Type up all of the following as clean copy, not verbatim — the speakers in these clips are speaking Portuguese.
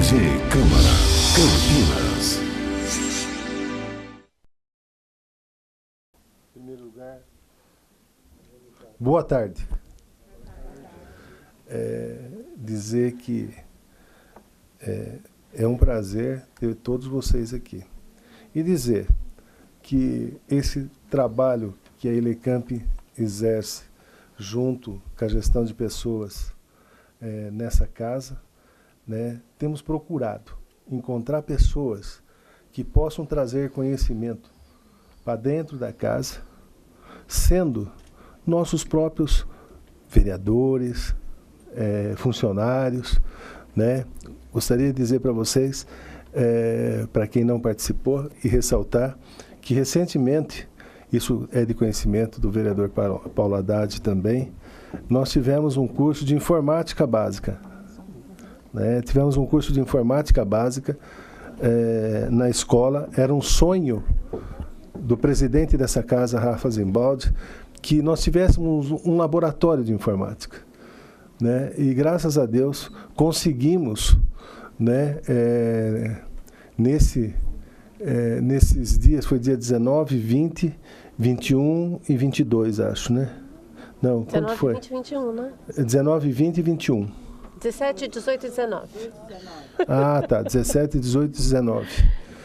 TV Câmara, Campinas. Em primeiro lugar, boa tarde. Dizer que é um prazer ter todos vocês aqui. E dizer que esse trabalho que a Elecamp exerce junto com a gestão de pessoas nessa casa, né, temos procurado encontrar pessoas que possam trazer conhecimento para dentro da casa, sendo nossos próprios vereadores, funcionários, né? Gostaria de dizer para vocês, para quem não participou, e ressaltar que recentemente, isso é de conhecimento do vereador Paulo Haddad também, nós tivemos um curso de informática básica. Né? Tivemos um curso de informática básica na escola. Era um sonho do presidente dessa casa, Rafa Zimbaldi, que nós tivéssemos um laboratório de informática. Né? E graças a Deus conseguimos, né, nesses dias, foi dia 19, 20, 21 e 22, acho, né? Não, 19, quanto foi? 20 e 21, né? 19, 20 e 21. 17, 18 e 19. Ah, tá. 17, 18, 19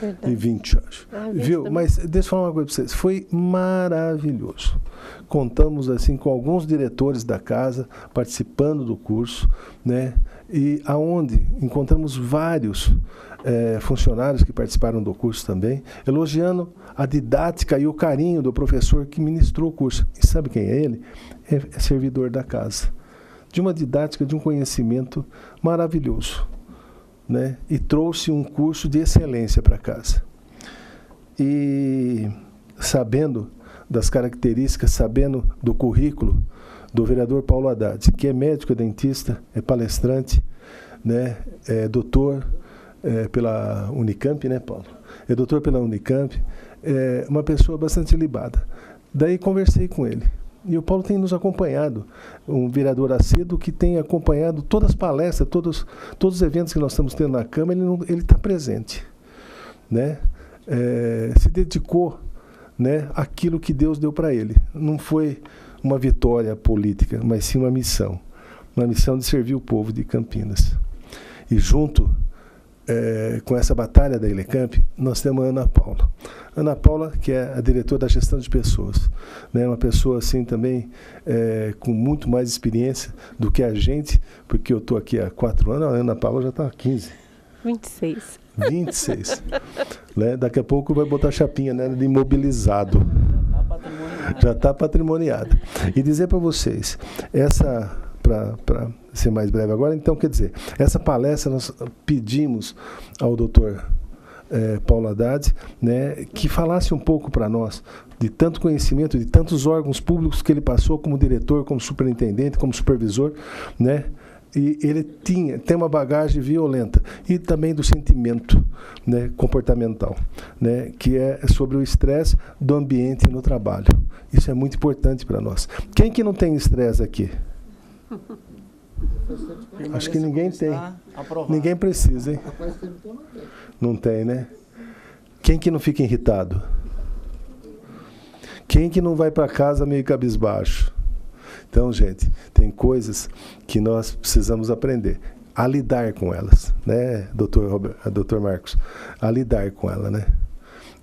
Verdade. e 20, acho. Viu? Também. Mas deixa eu falar uma coisa para vocês. Foi maravilhoso. Contamos assim com alguns diretores da casa participando do curso, né? E aonde encontramos vários funcionários que participaram do curso também, elogiando a didática e o carinho do professor que ministrou o curso. E sabe quem é ele? É servidor da casa. De uma didática, de um conhecimento maravilhoso, né? E trouxe um curso de excelência para casa. E sabendo das características, sabendo do currículo do vereador Paulo Haddad, que é médico, é dentista, é palestrante, né? É doutor pela Unicamp, né, Paulo? É doutor pela Unicamp, é uma pessoa bastante libada. Daí conversei com ele. E o Paulo tem nos acompanhado, um vereador assíduo que tem acompanhado todas as palestras, todos os eventos que nós estamos tendo na Câmara, ele está presente. Né? Se dedicou, né, àquilo que Deus deu para ele. Não foi uma vitória política, mas sim uma missão de servir o povo de Campinas. E junto com essa batalha da Elecamp, nós temos a Ana Paula. Ana Paula, que é a diretora da gestão de pessoas, né? Uma pessoa assim também com muito mais experiência do que a gente, porque eu estou aqui há 4 anos, a Ana Paula já está há 15. 26. 26. Né? Daqui a pouco vai botar chapinha, né, de imobilizado. Já está patrimoniado. E dizer para vocês, para ser mais breve agora, então, quer dizer, essa palestra nós pedimos ao doutor Paulo Haddad, né, que falasse um pouco para nós de tanto conhecimento, de tantos órgãos públicos que ele passou como diretor, como superintendente, como supervisor, né? E ele tem uma bagagem violenta e também do sentimento, né, comportamental, né, que é sobre o estresse do ambiente no trabalho. Isso é muito importante para nós. Quem que não tem estresse aqui? Acho que ninguém tem. Ninguém precisa, hein? Não tem, né? Quem que não fica irritado? Quem que não vai para casa meio cabisbaixo? Então, gente, tem coisas que nós precisamos aprender a lidar com elas, né, doutor Marcos? A lidar com ela, né?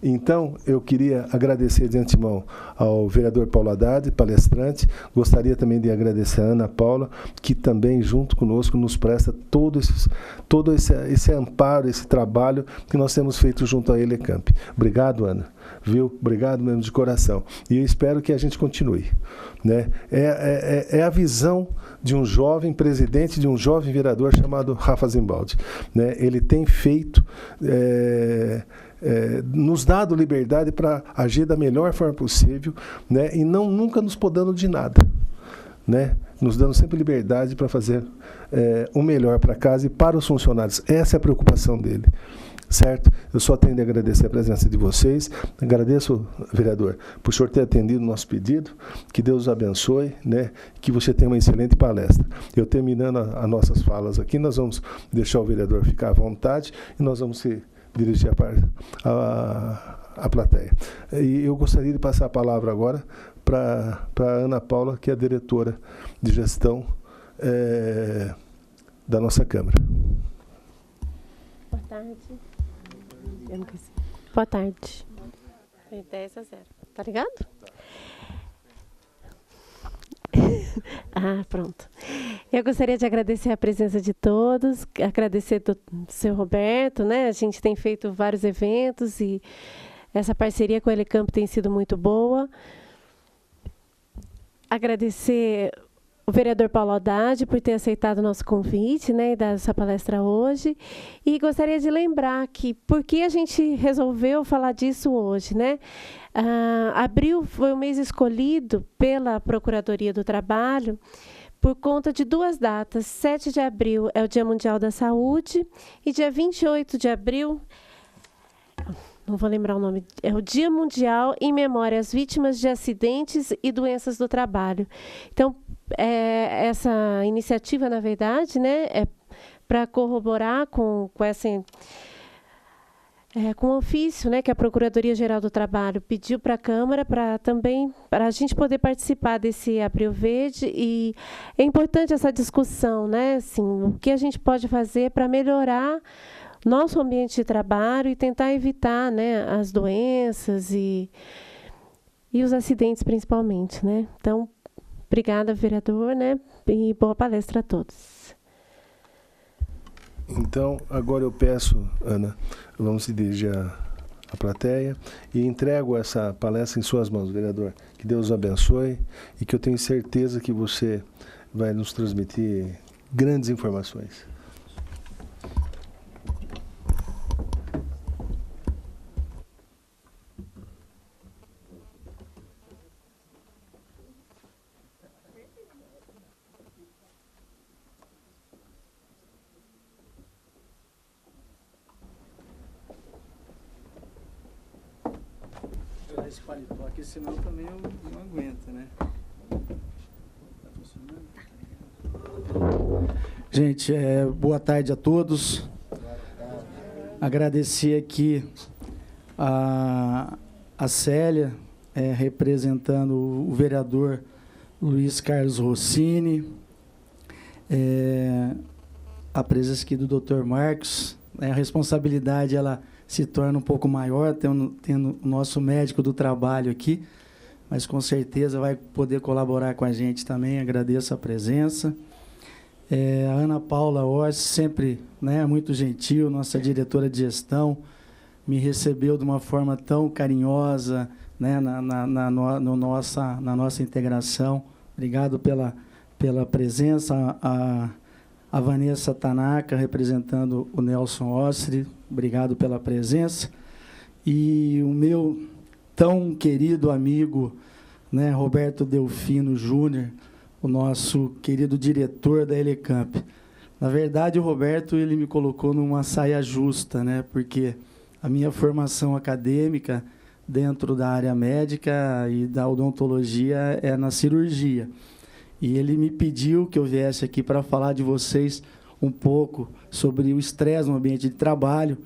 Então, eu queria agradecer de antemão ao vereador Paulo Haddad, palestrante. Gostaria também de agradecer a Ana Paula, que também, junto conosco, nos presta todo esse amparo, esse trabalho que nós temos feito junto à Elecamp. Obrigado, Ana. Viu? Obrigado mesmo de coração. E eu espero que a gente continue. Né? É a visão de um jovem presidente, de um jovem vereador chamado Rafa Zimbaldi. Né? Ele tem feito... nos dado liberdade para agir da melhor forma possível, né? E nunca nos podando de nada, né? Nos dando sempre liberdade para fazer o melhor para casa e para os funcionários. Essa é a preocupação dele. certo? Eu só tenho de agradecer a presença de vocês. Agradeço, vereador, por o senhor ter atendido o nosso pedido. Que Deus os abençoe, né? Que você tenha uma excelente palestra. Eu terminando as nossas falas aqui, nós vamos deixar o vereador ficar à vontade e nós vamos se dirigir à plateia. E eu gostaria de passar a palavra agora para a Ana Paula, que é a diretora de gestão da nossa Câmara. Boa tarde. Boa tarde. 10-0. Tá ligado? Pronto. Eu gostaria de agradecer a presença de todos, agradecer do seu Roberto, né? A gente tem feito vários eventos e essa parceria com a Elecamp tem sido muito boa. Agradecer o vereador Paulo Haddad por ter aceitado o nosso convite, né, e dar essa palestra hoje. E gostaria de lembrar que por que a gente resolveu falar disso hoje, né? Abril foi o mês escolhido pela Procuradoria do Trabalho por conta de duas datas. 7 de abril é o Dia Mundial da Saúde e dia 28 de abril, não vou lembrar o nome, é o Dia Mundial em memória às vítimas de acidentes e doenças do trabalho. Então, essa iniciativa, na verdade, né, é para corroborar com o ofício, né, que a Procuradoria-Geral do Trabalho pediu para a Câmara para a gente poder participar desse Abril Verde. E é importante essa discussão, né, assim, o que a gente pode fazer para melhorar nosso ambiente de trabalho e tentar evitar, né, as doenças e os acidentes, principalmente, né? Então, obrigada, vereador, né, e boa palestra a todos. Então, agora eu peço, Ana, vamos se dirigir à plateia e entrego essa palestra em suas mãos, vereador. Que Deus os abençoe e que eu tenho certeza que você vai nos transmitir grandes informações. Esse paletó aqui, senão também eu não aguento, né? Tá funcionando? Gente, boa tarde a todos. Agradecer aqui a Célia, representando o vereador Luiz Carlos Rossini, a presença aqui do Dr. Marcos. A responsabilidade, ela se torna um pouco maior, tendo o nosso médico do trabalho aqui, mas com certeza vai poder colaborar com a gente também. Agradeço a presença. A Ana Paula Orsi, sempre, né, muito gentil, nossa diretora de gestão, me recebeu de uma forma tão carinhosa, né, na nossa integração. Obrigado pela presença. A Vanessa Tanaka, representando o Nelson Ostri, obrigado pela presença. E o meu tão querido amigo, né, Roberto Delfino Júnior, o nosso querido diretor da Elecamp. Na verdade, o Roberto, ele me colocou numa saia justa, né, porque a minha formação acadêmica dentro da área médica e da odontologia é na cirurgia. E ele me pediu que eu viesse aqui para falar de vocês um pouco sobre o estresse no ambiente de trabalho.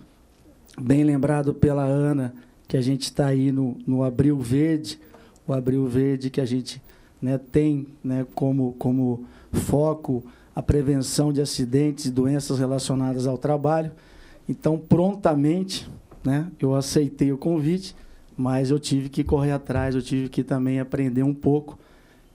Bem lembrado pela Ana, que a gente está aí no Abril Verde, o Abril Verde que a gente, né, tem, né, como foco a prevenção de acidentes e doenças relacionadas ao trabalho. Então, prontamente, né, eu aceitei o convite, mas eu tive que correr atrás, eu tive que também aprender um pouco.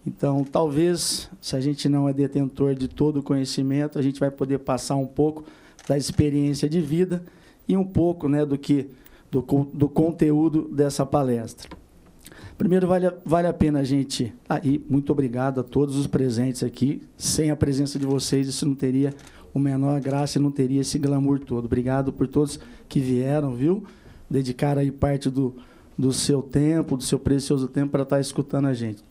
Então, talvez, se a gente não é detentor de todo o conhecimento, a gente vai poder passar um pouco da experiência de vida e um pouco, né, do conteúdo dessa palestra. Primeiro, vale a pena a gente... E muito obrigado a todos os presentes aqui. Sem a presença de vocês, isso não teria o menor graça e não teria esse glamour todo. Obrigado por todos que vieram, viu? Dedicaram aí parte do seu tempo, do seu precioso tempo para estar escutando a gente.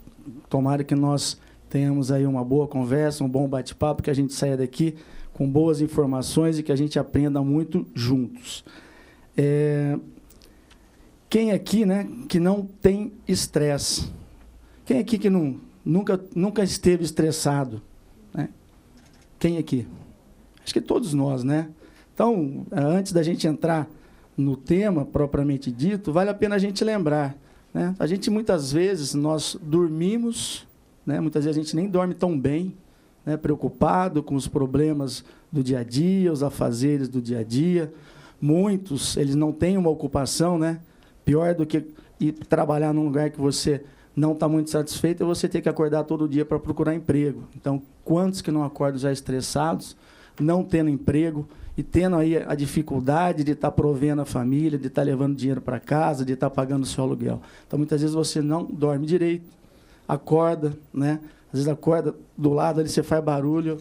Tomara que nós tenhamos aí uma boa conversa, um bom bate-papo, que a gente saia daqui com boas informações e que a gente aprenda muito juntos. Quem aqui, né, que não tem estresse? Quem aqui que nunca esteve estressado? Né? Quem aqui? Acho que todos nós, né? Então, antes da gente entrar no tema propriamente dito, vale a pena a gente lembrar, né? A gente, muitas vezes, nós dormimos, né? Muitas vezes a gente nem dorme tão bem, né? Preocupado com os problemas do dia a dia, os afazeres do dia a dia. Muitos, eles não têm uma ocupação, né? Pior do que ir trabalhar num lugar que você não está muito satisfeito, é você ter que acordar todo dia para procurar emprego. Então, quantos que não acordam já estressados, não tendo emprego, e tendo aí a dificuldade de estar provendo a família, de estar levando dinheiro para casa, de estar pagando o seu aluguel. Então, muitas vezes, você não dorme direito, acorda, né? Às vezes acorda do lado ali, você faz barulho,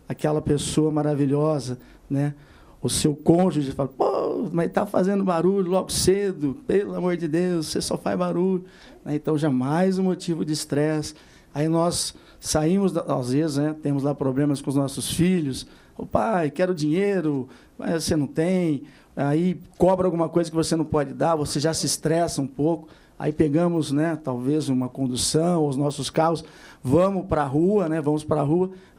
aquela pessoa maravilhosa, né? O seu cônjuge fala, pô, mas está fazendo barulho logo cedo, pelo amor de Deus, você só faz barulho. Então, jamais um motivo de estresse. Aí nós saímos, às vezes, né, temos lá problemas com os nossos filhos. O pai, quero dinheiro, mas você não tem. Aí cobra alguma coisa que você não pode dar, você já se estressa um pouco. Aí pegamos, né, talvez uma condução, os nossos carros, vamos para a rua, né,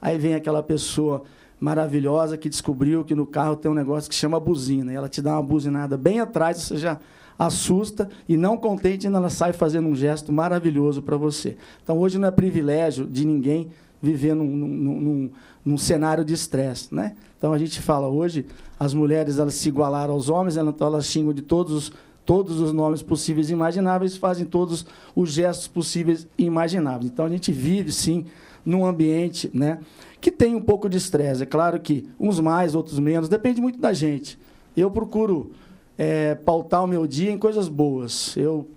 aí vem aquela pessoa maravilhosa que descobriu que no carro tem um negócio que chama buzina. E ela te dá uma buzinada bem atrás, você já assusta, e não contente, ainda ela sai fazendo um gesto maravilhoso para você. Então, hoje não é privilégio de ninguém viver num cenário de estresse, né? Então, a gente fala hoje, as mulheres elas se igualaram aos homens, então elas xingam de todos os nomes possíveis e imagináveis, fazem todos os gestos possíveis e imagináveis. Então, a gente vive, sim, num ambiente, né, que tem um pouco de estresse. É claro que uns mais, outros menos, depende muito da gente. Eu procuro pautar o meu dia em coisas boas. Eu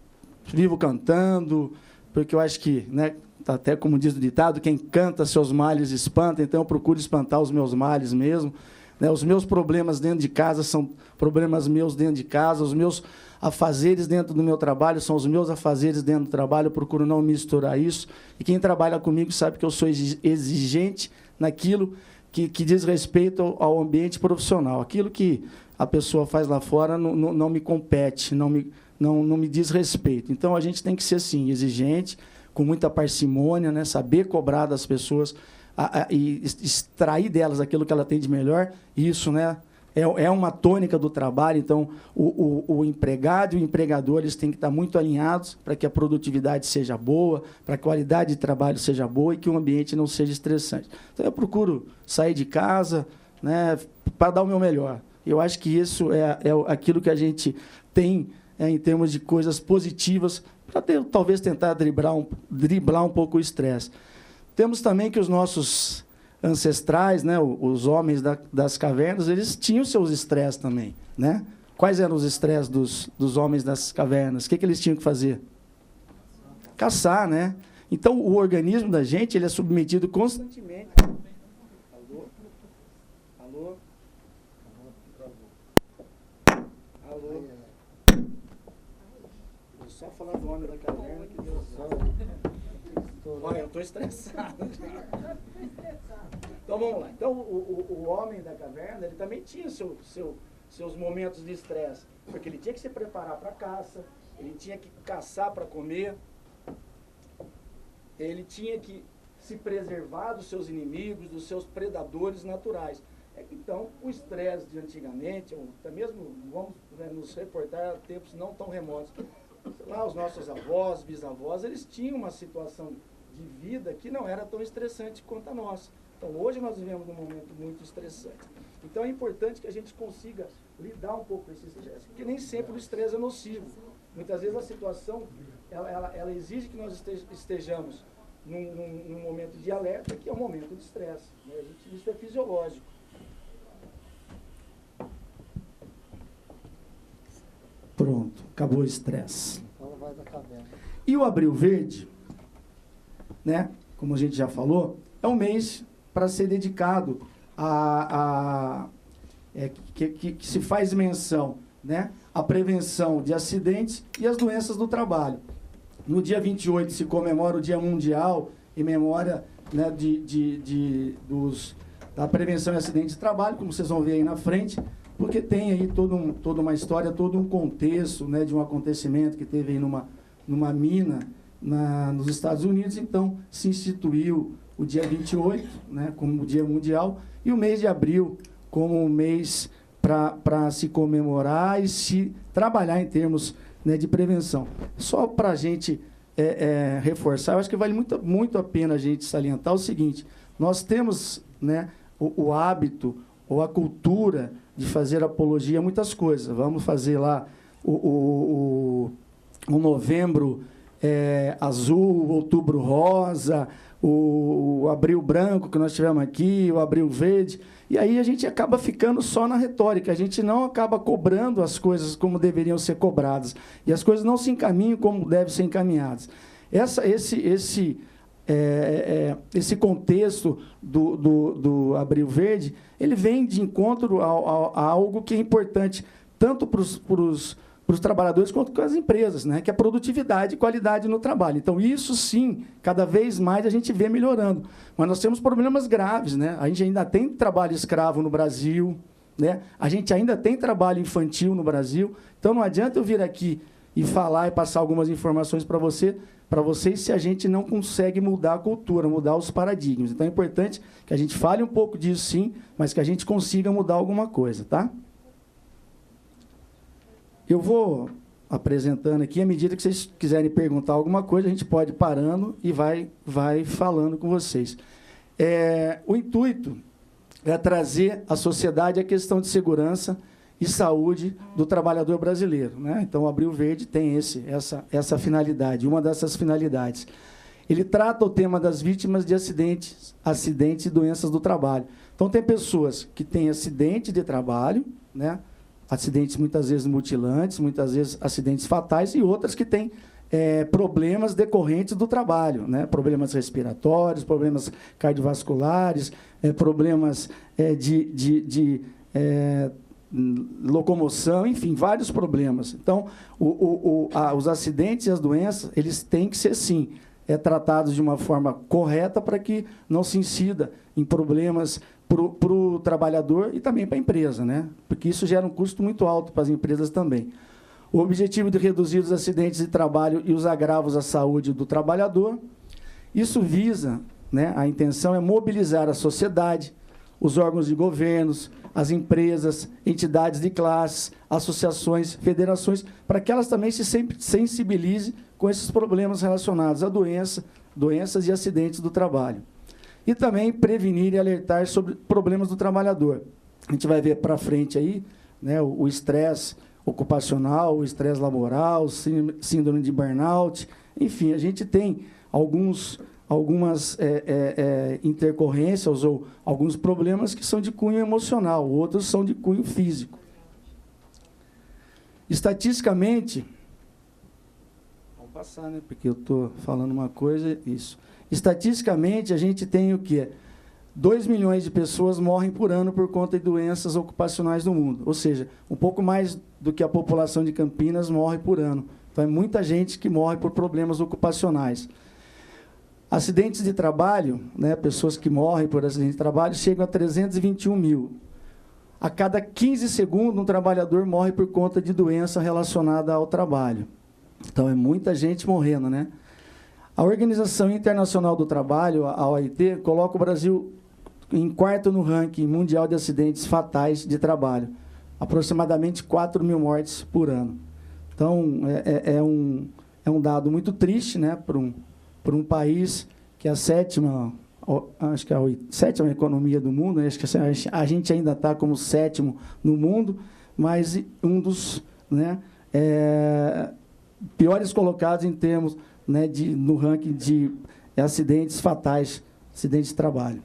vivo cantando, porque eu acho que, né, até como diz o ditado, quem canta seus males espanta, então eu procuro espantar os meus males mesmo. Né? Os meus problemas dentro de casa são problemas meus dentro de casa, os meus afazeres dentro do meu trabalho são os meus afazeres dentro do trabalho, eu procuro não misturar isso. E quem trabalha comigo sabe que eu sou exigente naquilo que diz respeito ao ambiente profissional. Aquilo que a pessoa faz lá fora não me compete, não me diz respeito. Então, a gente tem que ser, sim, exigente, com muita parcimônia, né? Saber cobrar das pessoas e extrair delas aquilo que ela tem de melhor. Isso, né, é uma tônica do trabalho. Então, o empregado e o empregador eles têm que estar muito alinhados para que a produtividade seja boa, para que a qualidade de trabalho seja boa e que o ambiente não seja estressante. Então, eu procuro sair de casa, né, para dar o meu melhor. Eu acho que isso é aquilo que a gente tem em termos de coisas positivas para talvez tentar driblar um pouco o estresse. Temos também que os nossos ancestrais, né, os homens das cavernas, eles tinham seus estresses também, né? Quais eram os estresses dos homens das cavernas? O que eles tinham que fazer? Caçar, né? Então, o organismo da gente ele é submetido constantemente. Alô? Alô? Alô? Vou só falar do homem da caverna que Deus sabe. Olha, eu estou estressado. Então, vamos lá. Então, o homem da caverna, ele também tinha seus momentos de estresse, porque ele tinha que se preparar para a caça, ele tinha que caçar para comer, ele tinha que se preservar dos seus inimigos, dos seus predadores naturais. Então, o estresse de antigamente, ou até mesmo, vamos nos reportar a tempos não tão remotos, lá os nossos avós, bisavós, eles tinham uma situação de vida que não era tão estressante quanto a nossa. Então, hoje nós vivemos num momento muito estressante. Então, é importante que a gente consiga lidar um pouco com esse estresse, porque nem sempre o estresse é nocivo. Muitas vezes a situação, ela exige que nós estejamos num momento de alerta, que é um momento de estresse. Né? Isso é fisiológico. Pronto, acabou o estresse. E o Abril Verde, né, como a gente já falou, é um mês para ser dedicado que se faz menção, né, à prevenção de acidentes e as doenças do trabalho. No dia 28 se comemora o Dia Mundial em memória, né, da prevenção e acidente de trabalho, como vocês vão ver aí na frente, porque tem aí toda uma história, todo um contexto, né, de um acontecimento que teve aí numa mina nos Estados Unidos. Então, se instituiu o dia 28, né, como o Dia Mundial, e o mês de abril como um mês para se comemorar e se trabalhar em termos, né, de prevenção. Só para a gente reforçar, eu acho que vale muito a pena a gente salientar o seguinte: nós temos, né, o hábito ou a cultura de fazer apologia a muitas coisas. Vamos fazer lá o novembro azul, o outubro rosa, o abril branco que nós tivemos aqui, o abril verde, e aí a gente acaba ficando só na retórica, a gente não acaba cobrando as coisas como deveriam ser cobradas, e as coisas não se encaminham como devem ser encaminhadas. Esse contexto do Abril Verde, ele vem de encontro a algo que é importante tanto para os trabalhadores quanto para as empresas, né? Que é a produtividade e qualidade no trabalho. Então, isso sim, cada vez mais a gente vê melhorando. Mas nós temos problemas graves, né? A gente ainda tem trabalho escravo no Brasil, né? A gente ainda tem trabalho infantil no Brasil. Então, não adianta eu vir aqui e falar e passar algumas informações para vocês se a gente não consegue mudar a cultura, mudar os paradigmas. Então, é importante que a gente fale um pouco disso, sim, mas que a gente consiga mudar alguma coisa, tá? Eu vou apresentando aqui, à medida que vocês quiserem perguntar alguma coisa, a gente pode ir parando e vai falando com vocês. O intuito é trazer à sociedade a questão de segurança e saúde do trabalhador brasileiro, né? Então, o Abril Verde tem essa finalidade, uma dessas finalidades. Ele trata o tema das vítimas de acidentes e doenças do trabalho. Então, tem pessoas que têm acidente de trabalho, né? Acidentes muitas vezes mutilantes, muitas vezes acidentes fatais, e outras que têm problemas decorrentes do trabalho, né? Problemas respiratórios, problemas cardiovasculares, problemas de locomoção, enfim, vários problemas. Então, os acidentes e as doenças, eles têm que ser, sim, tratados de uma forma correta para que não se incida em problemas para o trabalhador e também para a empresa, né? Porque isso gera um custo muito alto para as empresas também. O objetivo de reduzir os acidentes de trabalho e os agravos à saúde do trabalhador, isso visa, né, a intenção é mobilizar a sociedade, os órgãos de governos, as empresas, entidades de classes, associações, federações, para que elas também se sensibilizem com esses problemas relacionados a doenças e acidentes do trabalho. E também prevenir e alertar sobre problemas do trabalhador. A gente vai ver para frente aí, né, o estresse ocupacional, o estresse laboral, síndrome de burnout, enfim, a gente tem algumas intercorrências ou alguns problemas que são de cunho emocional, outros são de cunho físico. Estatisticamente, vamos passar, né, porque eu estou falando uma coisa, isso. Estatisticamente, a gente tem o quê? 2 milhões de pessoas morrem por ano por conta de doenças ocupacionais no mundo. Ou seja, um pouco mais do que a população de Campinas morre por ano. Então, é muita gente que morre por problemas ocupacionais. Acidentes de trabalho, né, pessoas que morrem por acidente de trabalho, chegam a 321 mil. A cada 15 segundos, um trabalhador morre por conta de doença relacionada ao trabalho. Então, é muita gente morrendo, né? A Organização Internacional do Trabalho, a OIT, coloca o Brasil em quarto no ranking mundial de acidentes fatais de trabalho. Aproximadamente 4 mil mortes por ano. Então, é um dado muito triste, né, para um país que é a sétima economia do mundo, né? Acho que a gente ainda está como 7º no mundo, mas um dos, né, piores colocados em termos, né, no ranking de acidentes fatais, acidentes de trabalho.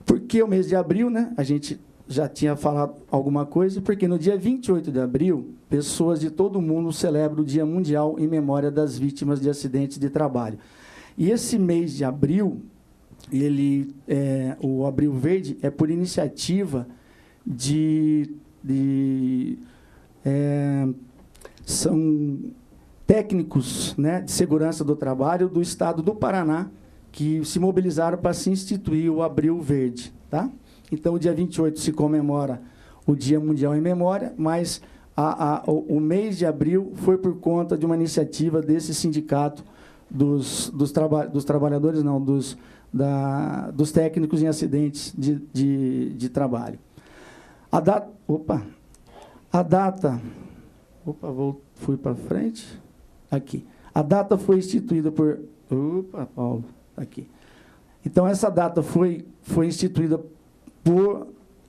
Por que o mês de abril, né? A gente já tinha falado alguma coisa, porque no dia 28 de abril, pessoas de todo o mundo celebram o Dia Mundial em memória das vítimas de acidentes de trabalho. E esse mês de abril, o Abril Verde é por iniciativa são técnicos, né, de segurança do trabalho do estado do Paraná que se mobilizaram para se instituir o Abril Verde. Tá? Então, o dia 28 se comemora o Dia Mundial em Memória, mas o mês de abril foi por conta de uma iniciativa desse sindicato dos trabalhadores, não, dos técnicos em acidentes de trabalho. Fui para frente. Aqui. A data foi instituída por... Paulo, aqui. Então, essa data foi instituída por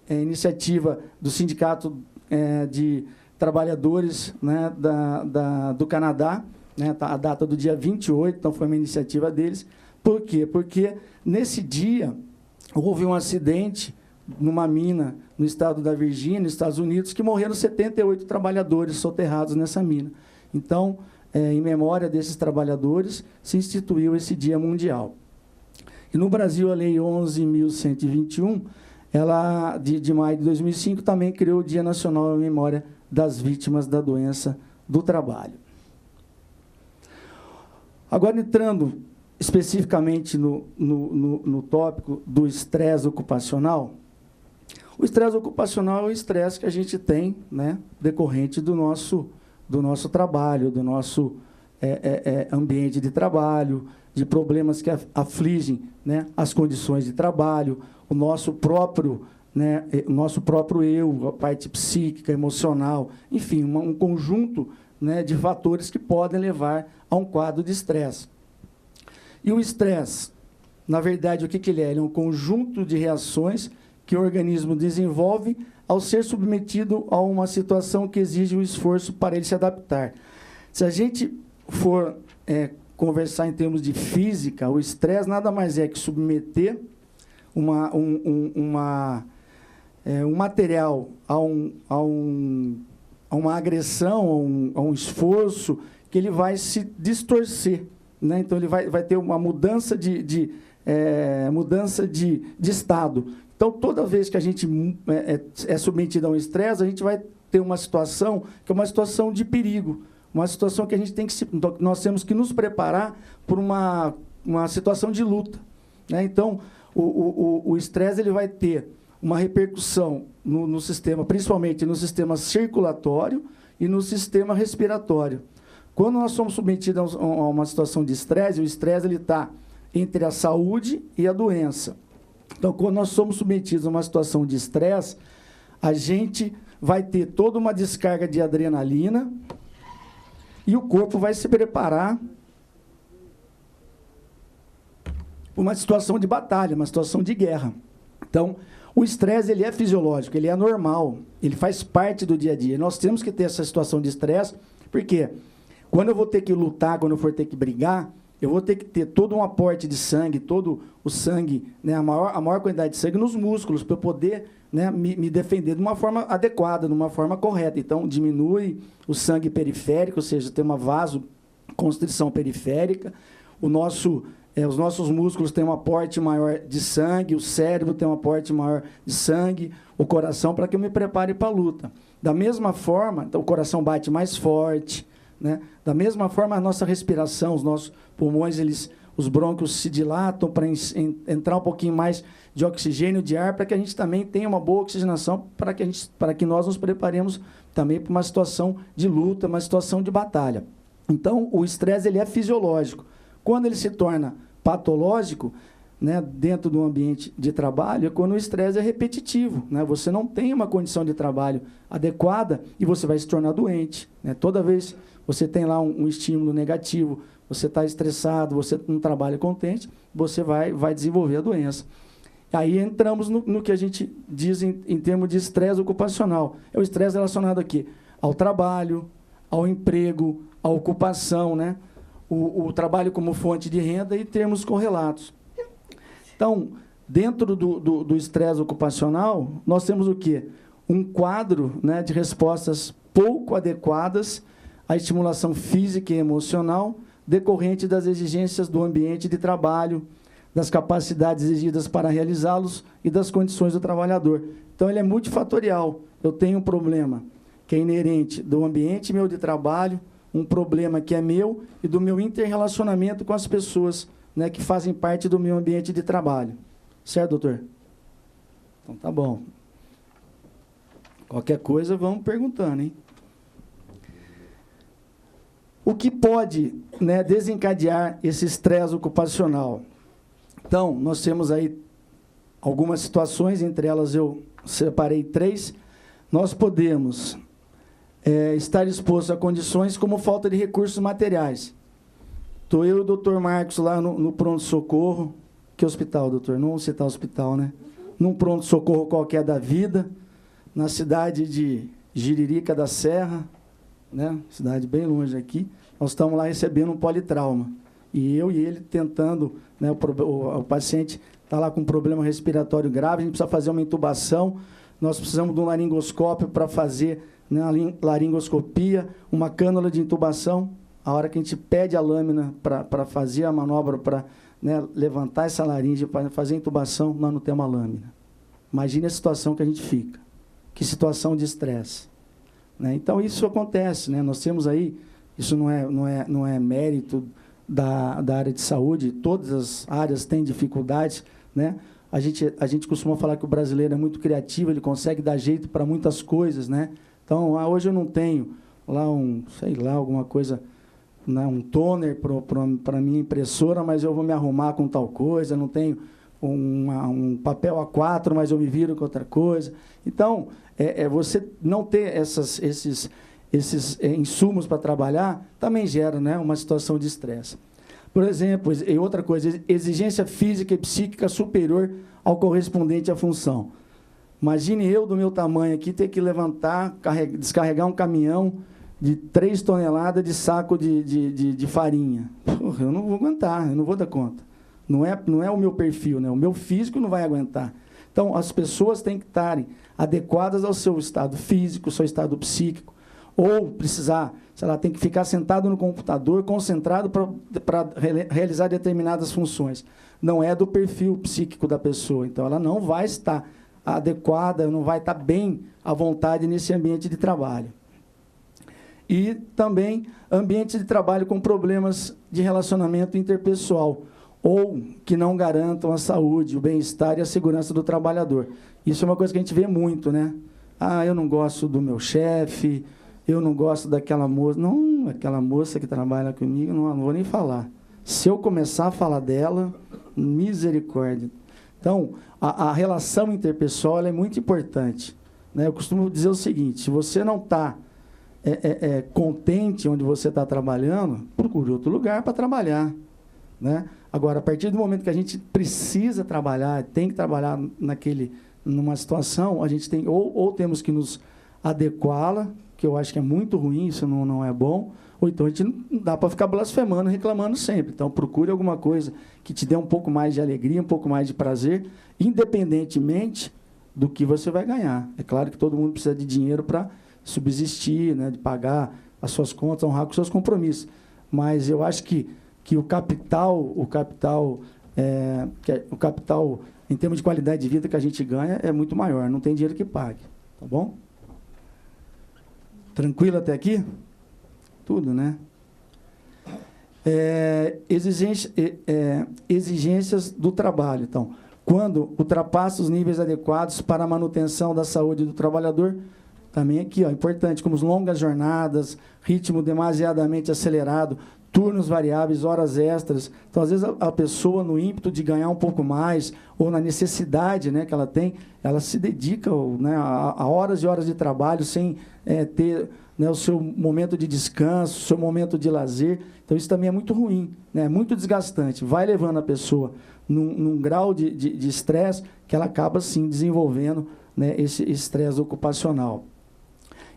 iniciativa do Sindicato de Trabalhadores, né, do Canadá, né, a data do dia 28, então foi uma iniciativa deles. Por quê? Porque, nesse dia, houve um acidente numa mina no estado da Virgínia, nos Estados Unidos, que morreram 78 trabalhadores soterrados nessa mina. Então, em memória desses trabalhadores, se instituiu esse Dia Mundial. E no Brasil, a Lei 11.121, ela, de maio de 2005, também criou o Dia Nacional em Memória das Vítimas da Doença do Trabalho. Agora, entrando especificamente no tópico do estresse ocupacional, o estresse ocupacional é o estresse que a gente tem, né, decorrente do nosso trabalho, do nosso ambiente de trabalho, de problemas que afligem, né, as condições de trabalho, o nosso próprio eu, a parte psíquica, emocional, enfim, um conjunto, né, de fatores que podem levar a um quadro de estresse. E o estresse, na verdade, o que ele é? Ele é um conjunto de reações que o organismo desenvolve ao ser submetido a uma situação que exige um esforço para ele se adaptar. Se a gente for conversar em termos de física, o estresse nada mais é que submeter um material a uma agressão, a um esforço, que ele vai se distorcer, né? Então, ele vai ter uma mudança de estado. Então, toda vez que a gente é submetido a um estresse, a gente vai ter uma situação que é uma situação de perigo, uma situação que a gente nós temos que nos preparar por uma situação de luta, né? Então, o estresse ele vai ter uma repercussão no sistema, principalmente no sistema circulatório e no sistema respiratório. Quando nós somos submetidos a uma situação de estresse, o estresse está entre a saúde e a doença. Então, quando nós somos submetidos a uma situação de estresse, a gente vai ter toda uma descarga de adrenalina e o corpo vai se preparar para uma situação de batalha, uma situação de guerra. Então, o estresse ele é fisiológico, ele é normal, ele faz parte do dia a dia. Nós temos que ter essa situação de estresse, porque quando eu vou ter que lutar, quando eu for ter que brigar, eu vou ter que ter todo um aporte de sangue, todo o sangue, né, a maior quantidade de sangue nos músculos, para eu poder, né, me defender de uma forma adequada, de uma forma correta. Então, diminui o sangue periférico, ou seja, tem uma vasoconstrição periférica, os nossos músculos têm um aporte maior de sangue, o cérebro tem um aporte maior de sangue, o coração, para que eu me prepare para a luta. Da mesma forma, então, o coração bate mais forte, né? Da mesma forma, a nossa respiração, os nossos pulmões, os brônquios se dilatam para entrar um pouquinho mais de oxigênio, de ar, para que a gente também tenha uma boa oxigenação, para que nós nos preparemos também para uma situação de luta, uma situação de batalha. Então, o estresse ele é fisiológico. Quando ele se torna patológico, né, dentro do ambiente de trabalho, é quando o estresse é repetitivo, né? Você não tem uma condição de trabalho adequada e você vai se tornar doente, né? Toda vez você tem lá um estímulo negativo, você está estressado, você não trabalha contente, você vai desenvolver a doença. Aí entramos no que a gente diz em termos de estresse ocupacional. É o estresse relacionado aqui ao trabalho, ao emprego, à ocupação, né? O trabalho como fonte de renda e termos correlatos. Então, dentro do estresse ocupacional, nós temos o quê? Um quadro, né, de respostas pouco adequadas à estimulação física e emocional decorrente das exigências do ambiente de trabalho, das capacidades exigidas para realizá-los e das condições do trabalhador. Então, ele é multifatorial. Eu tenho um problema que é inerente do ambiente meu de trabalho, um problema que é meu e do meu interrelacionamento com as pessoas né, que fazem parte do meu ambiente de trabalho. Certo, doutor? Então, tá bom. Qualquer coisa, vamos perguntando, hein? O que pode, né, desencadear esse estresse ocupacional? Então, nós temos aí algumas situações, entre elas eu separei 3. Nós podemos estar expostos a condições como falta de recursos materiais. Estou eu e o doutor Marcos lá no pronto-socorro. Que hospital, doutor? Não vamos citar hospital, né? Num pronto-socorro qualquer da vida, na cidade de Jiririca da Serra, né? Cidade bem longe aqui. Nós estamos lá recebendo um politrauma. E eu e ele tentando, né, o paciente está lá com um problema respiratório grave, a gente precisa fazer uma intubação, nós precisamos de um laringoscópio para fazer, né, a laringoscopia, uma cânula de intubação. A hora que a gente pede a lâmina para fazer a manobra, para, né, levantar essa laringe, para fazer a intubação, nós não temos a lâmina. Imagine a situação que a gente fica. Que situação de estresse. Né? Então, isso acontece. Né? Nós temos aí, isso não é mérito da área de saúde, todas as áreas têm dificuldades. Né? A gente costuma falar que o brasileiro é muito criativo, ele consegue dar jeito para muitas coisas. Né? Então, hoje eu não tenho lá alguma coisa, né, um toner para a minha impressora, mas eu vou me arrumar com tal coisa, não tenho um papel A4, mas eu me viro com outra coisa. Então, você não ter esses insumos para trabalhar também gera, né, uma situação de estresse. Por exemplo, e outra coisa, exigência física e psíquica superior ao correspondente à função. Imagine eu, do meu tamanho aqui, ter que levantar, descarregar um caminhão de 3 toneladas de saco de farinha. Porra, eu não vou aguentar, eu não vou dar conta. Não é o meu perfil, né? O meu físico não vai aguentar. Então, as pessoas têm que estarem adequadas ao seu estado físico, ao seu estado psíquico, ou precisar, sei lá, tem que ficar sentado no computador, concentrado para realizar determinadas funções. Não é do perfil psíquico da pessoa. Então, ela não vai estar adequada, não vai estar bem à vontade nesse ambiente de trabalho. E também ambientes de trabalho com problemas de relacionamento interpessoal, ou que não garantam a saúde, o bem-estar e a segurança do trabalhador. Isso é uma coisa que a gente vê muito, né? Ah, eu não gosto do meu chefe, eu não gosto daquela moça. Não, aquela moça que trabalha comigo, não vou nem falar. Se eu começar a falar dela, misericórdia. Então, a relação interpessoal ela é muito importante. Né? Eu costumo dizer o seguinte, se você não está contente onde você está trabalhando, procure outro lugar para trabalhar. Né? Agora, a partir do momento que a gente precisa trabalhar, tem que trabalhar numa situação, a gente tem ou temos que nos adequá-la, que eu acho que é muito ruim, isso não é bom, ou então a gente não dá para ficar blasfemando, reclamando sempre. Então, procure alguma coisa que te dê um pouco mais de alegria, um pouco mais de prazer, independentemente do que você vai ganhar. É claro que todo mundo precisa de dinheiro para subsistir, né, de pagar as suas contas, honrar com os seus compromissos. Mas eu acho que o capital em termos de qualidade de vida que a gente ganha é muito maior, não tem dinheiro que pague, tá bom? Tranquilo até aqui? Tudo, né? Exigências do trabalho, então, quando ultrapassa os níveis adequados para a manutenção da saúde do trabalhador, também aqui, ó, importante, como longas jornadas, ritmo demasiadamente acelerado, turnos variáveis, horas extras. Então, às vezes, a pessoa, no ímpeto de ganhar um pouco mais, ou na necessidade, né, que ela tem, ela se dedica, né, a horas e horas de trabalho sem ter, né, o seu momento de descanso, o seu momento de lazer. Então, isso também é muito ruim, né, muito desgastante. Vai levando a pessoa num grau de estresse que ela acaba, sim, desenvolvendo, né, esse estresse ocupacional.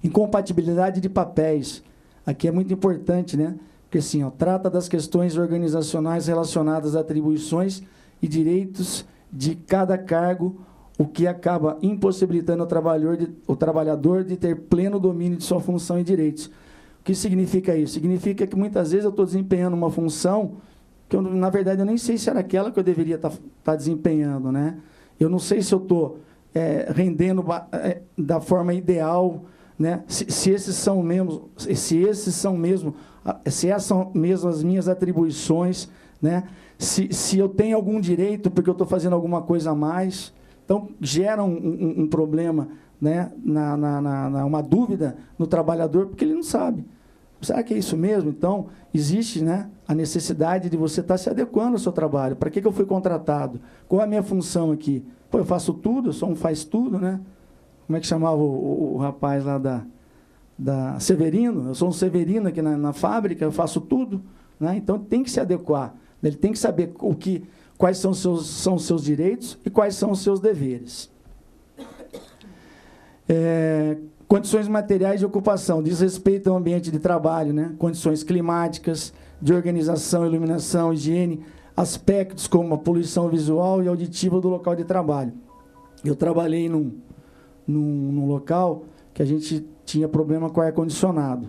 Incompatibilidade de papéis. Aqui é muito importante, né? Porque, assim, ó, trata das questões organizacionais relacionadas a atribuições e direitos de cada cargo, o que acaba impossibilitando o trabalhador de ter pleno domínio de sua função e direitos. O que significa isso? Significa que, muitas vezes, eu estou desempenhando uma função que, na verdade, eu nem sei se era aquela que eu deveria estar desempenhando, né? Eu não sei se eu estou rendendo da forma ideal, né? Se essas são mesmo as minhas atribuições, né? Se eu tenho algum direito porque eu estou fazendo alguma coisa a mais. Então, gera um problema, né? Uma dúvida no trabalhador, porque ele não sabe. Será que é isso mesmo? Então, existe, né, a necessidade de você estar se adequando ao seu trabalho. Para que eu fui contratado? Qual é a minha função aqui? Pô, eu faço tudo, eu sou um faz-tudo, né? Como é que chamava o rapaz lá da Severino? Eu sou um Severino aqui na fábrica, eu faço tudo, né? Então, tem que se adequar. Ele tem que saber quais são os seus direitos e quais são os seus deveres. Condições materiais de ocupação, diz respeito ao ambiente de trabalho, né? Condições climáticas, de organização, iluminação, higiene, aspectos como a poluição visual e auditiva do local de trabalho. Eu trabalhei num local que a gente tinha problema com ar-condicionado.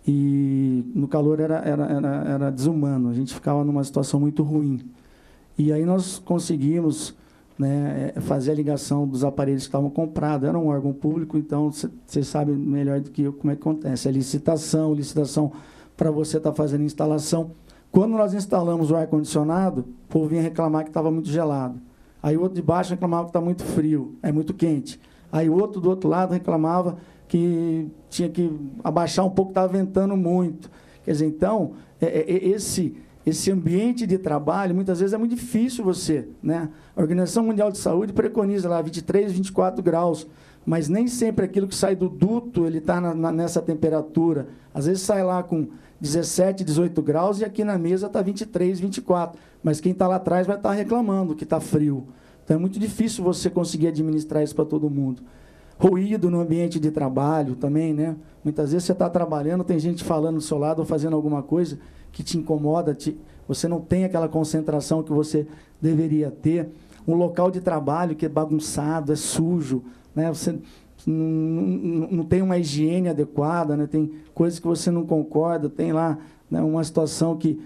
E no calor era desumano, a gente ficava numa situação muito ruim. E aí nós conseguimos, né, fazer a ligação dos aparelhos que estavam comprados. Era um órgão público, então você sabe melhor do que eu como é que acontece. A licitação para você estar fazendo a instalação. Quando nós instalamos o ar-condicionado, o povo vinha reclamar que estava muito gelado. Aí o outro de baixo reclamava que está muito frio, é muito quente. Aí o outro do outro lado reclamava que tinha que abaixar um pouco, estava ventando muito. Quer dizer, então, esse ambiente de trabalho, muitas vezes é muito difícil você, né? A Organização Mundial de Saúde preconiza lá 23, 24 graus, mas nem sempre aquilo que sai do duto ele está nessa temperatura. Às vezes sai lá com 17, 18 graus e aqui na mesa está 23, 24. Mas quem está lá atrás vai estar reclamando que está frio. Então, é muito difícil você conseguir administrar isso para todo mundo. Ruído no ambiente de trabalho também, né? Muitas vezes você está trabalhando, tem gente falando do seu lado ou fazendo alguma coisa que te incomoda, você não tem aquela concentração que você deveria ter. Um local de trabalho que é bagunçado, é sujo, né? Você não tem uma higiene adequada, né? Tem coisas que você não concorda, tem lá, né, uma situação que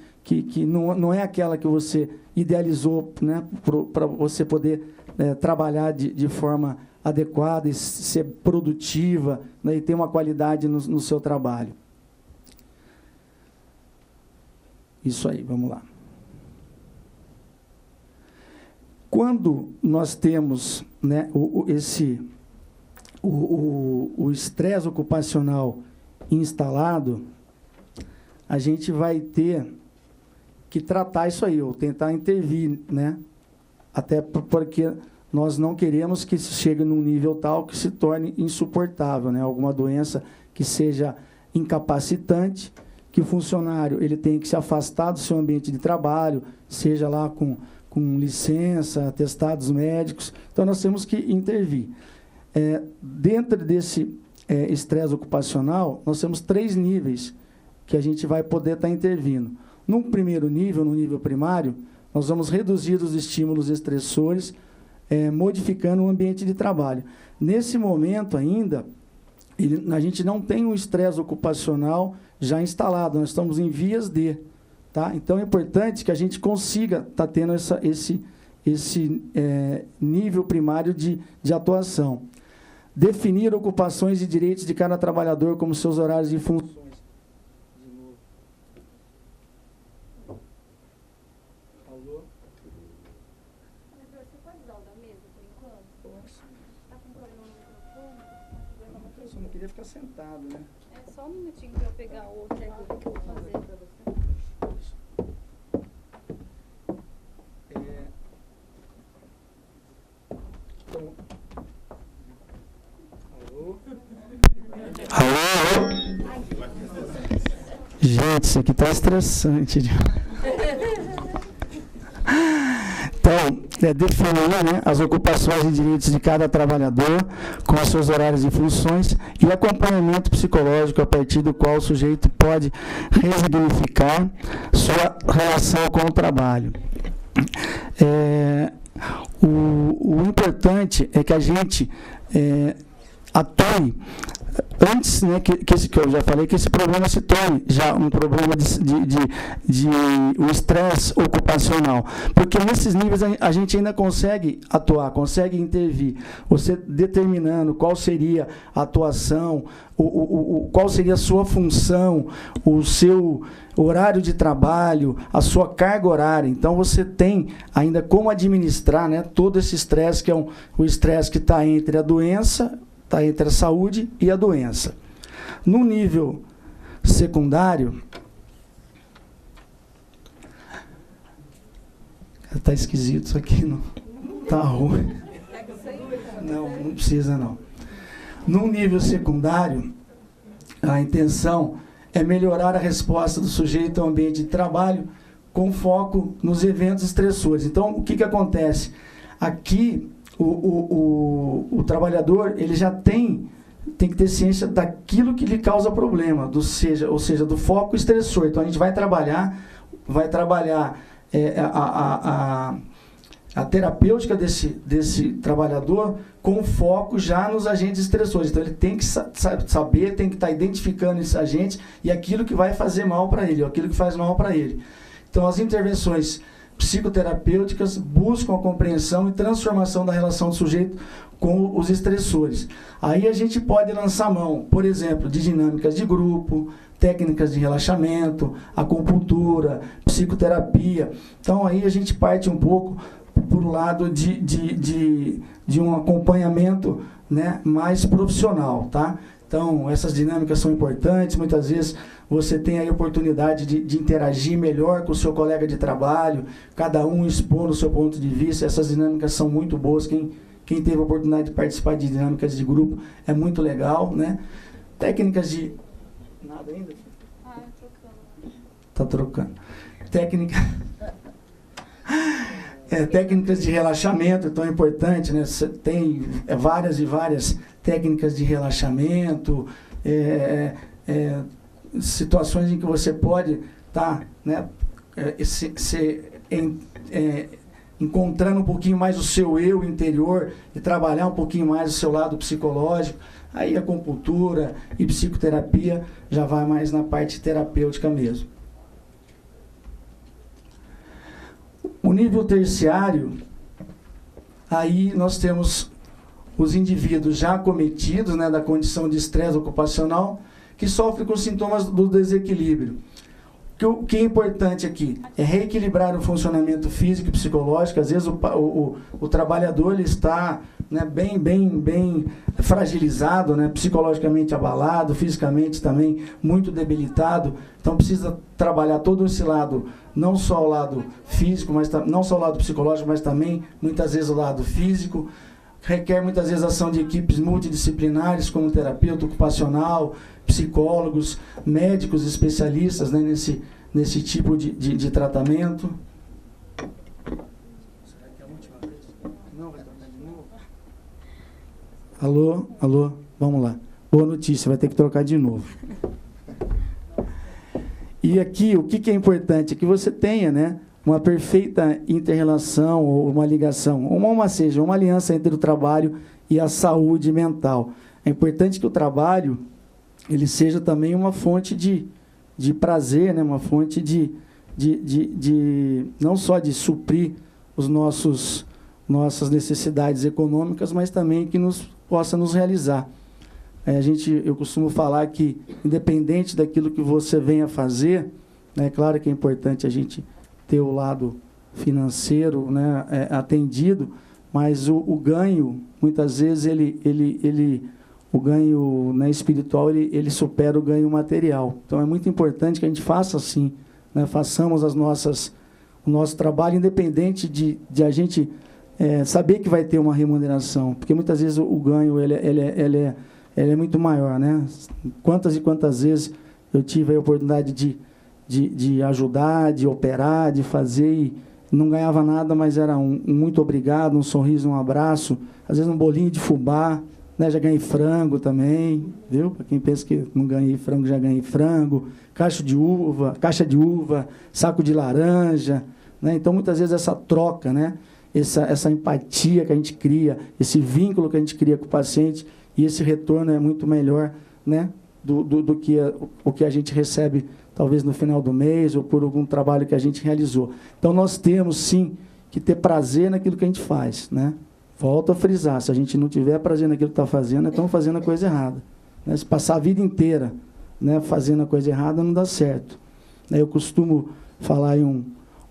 não é aquela que você idealizou, né, para você poder trabalhar de forma adequada e ser produtiva, né, e ter uma qualidade no seu trabalho. Isso aí, vamos lá. Quando nós temos, né, o estresse ocupacional instalado, a gente vai ter que tratar isso aí, ou tentar intervir, né? Até porque nós não queremos que chegue num nível tal que se torne insuportável, né? Alguma doença que seja incapacitante, que o funcionário ele tem que se afastar do seu ambiente de trabalho, seja lá com licença, atestados médicos. Então, nós temos que intervir. Dentro desse estresse ocupacional, nós temos 3 níveis que a gente vai poder estar intervindo. Num primeiro nível, no nível primário, nós vamos reduzir os estímulos estressores, modificando o ambiente de trabalho. Nesse momento ainda, a gente não tem um estresse ocupacional já instalado, nós estamos em vias de. Tá? Então, é importante que a gente consiga estar tendo esse nível primário de atuação. Definir ocupações e direitos de cada trabalhador como seus horários e funções. Eu não queria ficar sentado, né? É só um minutinho para eu pegar o outro arquivo que eu vou fazer para você. Então, alô? Gente, isso aqui está estressante. Então, definir, né, as ocupações e direitos de cada trabalhador, com os seus horários e funções, e o acompanhamento psicológico a partir do qual o sujeito pode resignificar sua relação com o trabalho. O importante é que a gente atue antes, né, que eu já falei, que esse problema se torne já um problema de um estresse ocupacional. Porque nesses níveis a gente ainda consegue atuar, consegue intervir. Você determinando qual seria a atuação, qual seria a sua função, o seu horário de trabalho, a sua carga horária. Então, você tem ainda como administrar, né, todo esse estresse, que é o estresse que está entre a doença, está entre a saúde e a doença. No nível secundário, está esquisito isso aqui, não está ruim. Não precisa não. No nível secundário, a intenção é melhorar a resposta do sujeito ao ambiente de trabalho com foco nos eventos estressores. Então, o que acontece? Aqui, o trabalhador ele já tem que ter ciência daquilo que lhe causa problema, ou seja, do foco estressor. Então, a gente vai trabalhar a terapêutica desse trabalhador com foco já nos agentes estressores. Então, ele tem que saber, tem que estar identificando esses agentes e aquilo que vai fazer mal para ele, ou aquilo que faz mal para ele. Então, as intervenções psicoterapêuticas buscam a compreensão e transformação da relação do sujeito com os estressores. Aí a gente pode lançar mão, por exemplo, de dinâmicas de grupo, técnicas de relaxamento, acupuntura, psicoterapia. Então, aí a gente parte um pouco por um lado de um acompanhamento, né, mais profissional, tá? Então, essas dinâmicas são importantes. Muitas vezes você tem a oportunidade de interagir melhor com o seu colega de trabalho, cada um expor o seu ponto de vista. Essas dinâmicas são muito boas. Quem teve a oportunidade de participar de dinâmicas de grupo é muito legal, né? Técnicas de... Nada ainda? Trocando. Tá trocando. Técnicas de relaxamento, então é importante, né? Tem várias e várias técnicas de relaxamento, situações em que você pode estar, né, encontrando um pouquinho mais o seu eu interior e trabalhar um pouquinho mais o seu lado psicológico. Aí a acupuntura e psicoterapia já vai mais na parte terapêutica mesmo. O nível terciário, aí nós temos os indivíduos já acometidos, né, da condição de estresse ocupacional, que sofrem com sintomas do desequilíbrio. O que é importante aqui é reequilibrar o funcionamento físico e psicológico. Às vezes o trabalhador ele está, né, bem fragilizado, né, psicologicamente abalado, fisicamente também muito debilitado. Então precisa trabalhar todo esse lado, não só o lado físico, não só o lado psicológico, mas também muitas vezes o lado físico. Requer muitas vezes ação de equipes multidisciplinares, como terapeuta ocupacional, psicólogos, médicos especialistas, né, nesse tipo de tratamento. Será que é a última vez? Não, vai trocar de novo? Alô, vamos lá. Boa notícia, vai ter que trocar de novo. E aqui, o que é importante? É que você tenha, né, uma perfeita inter-relação ou uma ligação, seja uma aliança entre o trabalho e a saúde mental. É importante que o trabalho ele seja também uma fonte de prazer, né? Uma fonte de não só de suprir nossas necessidades econômicas, mas também que possa nos realizar. Eu costumo falar que, independente daquilo que você venha fazer, é claro que é importante a gente ter o lado financeiro, né, atendido, mas o ganho, muitas vezes, o ganho, né, espiritual, ele supera o ganho material. Então, é muito importante que a gente faça assim, né, façamos o nosso trabalho, independente de a gente saber que vai ter uma remuneração, porque muitas vezes o ganho ele é muito maior, né? Quantas e quantas vezes eu tive a oportunidade de ajudar, de operar, de fazer, e não ganhava nada, mas era um muito obrigado, um sorriso, um abraço, às vezes um bolinho de fubá, né? Já ganhei frango também, viu? Para quem pensa que não ganhei frango, já ganhei frango, caixa de uva, saco de laranja, né? Então, muitas vezes, essa troca, né? Essa empatia que a gente cria, esse vínculo que a gente cria com o paciente, e esse retorno é muito melhor né, do que o que a gente recebe, talvez no final do mês, ou por algum trabalho que a gente realizou. Então, nós temos, sim, que ter prazer naquilo que a gente faz, né? Volto a frisar, se a gente não tiver prazer naquilo que está fazendo, estamos fazendo a coisa errada. Né? Se passar a vida inteira, né, fazendo a coisa errada, não dá certo. Eu costumo falar em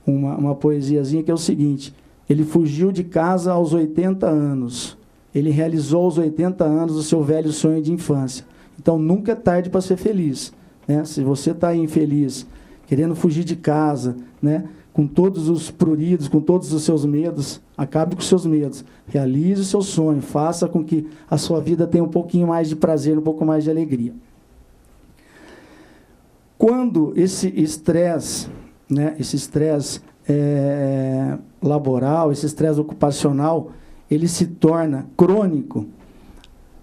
uma poesiazinha que é o seguinte: ele fugiu de casa aos 80 anos, ele realizou aos 80 anos o seu velho sonho de infância. Então, nunca é tarde para ser feliz. Né? Se você está infeliz, querendo fugir de casa, né, com todos os pruridos, com todos os seus medos, acabe com os seus medos, realize o seu sonho, faça com que a sua vida tenha um pouquinho mais de prazer, um pouco mais de alegria. Quando esse estresse, né, laboral, esse estresse ocupacional, ele se torna crônico,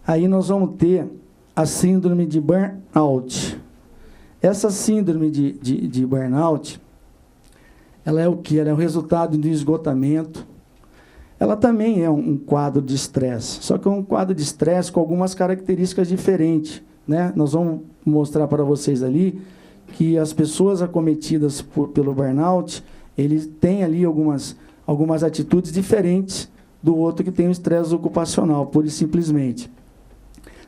aí nós vamos ter a síndrome de burnout. Essa síndrome de burnout, ela é o quê? Ela é o resultado do esgotamento. Ela também é um quadro de estresse, só que é um quadro de estresse com algumas características diferentes. Né? Nós vamos mostrar para vocês ali que as pessoas acometidas pelo burnout, eles têm ali algumas atitudes diferentes do outro que tem o estresse ocupacional, pura e simplesmente.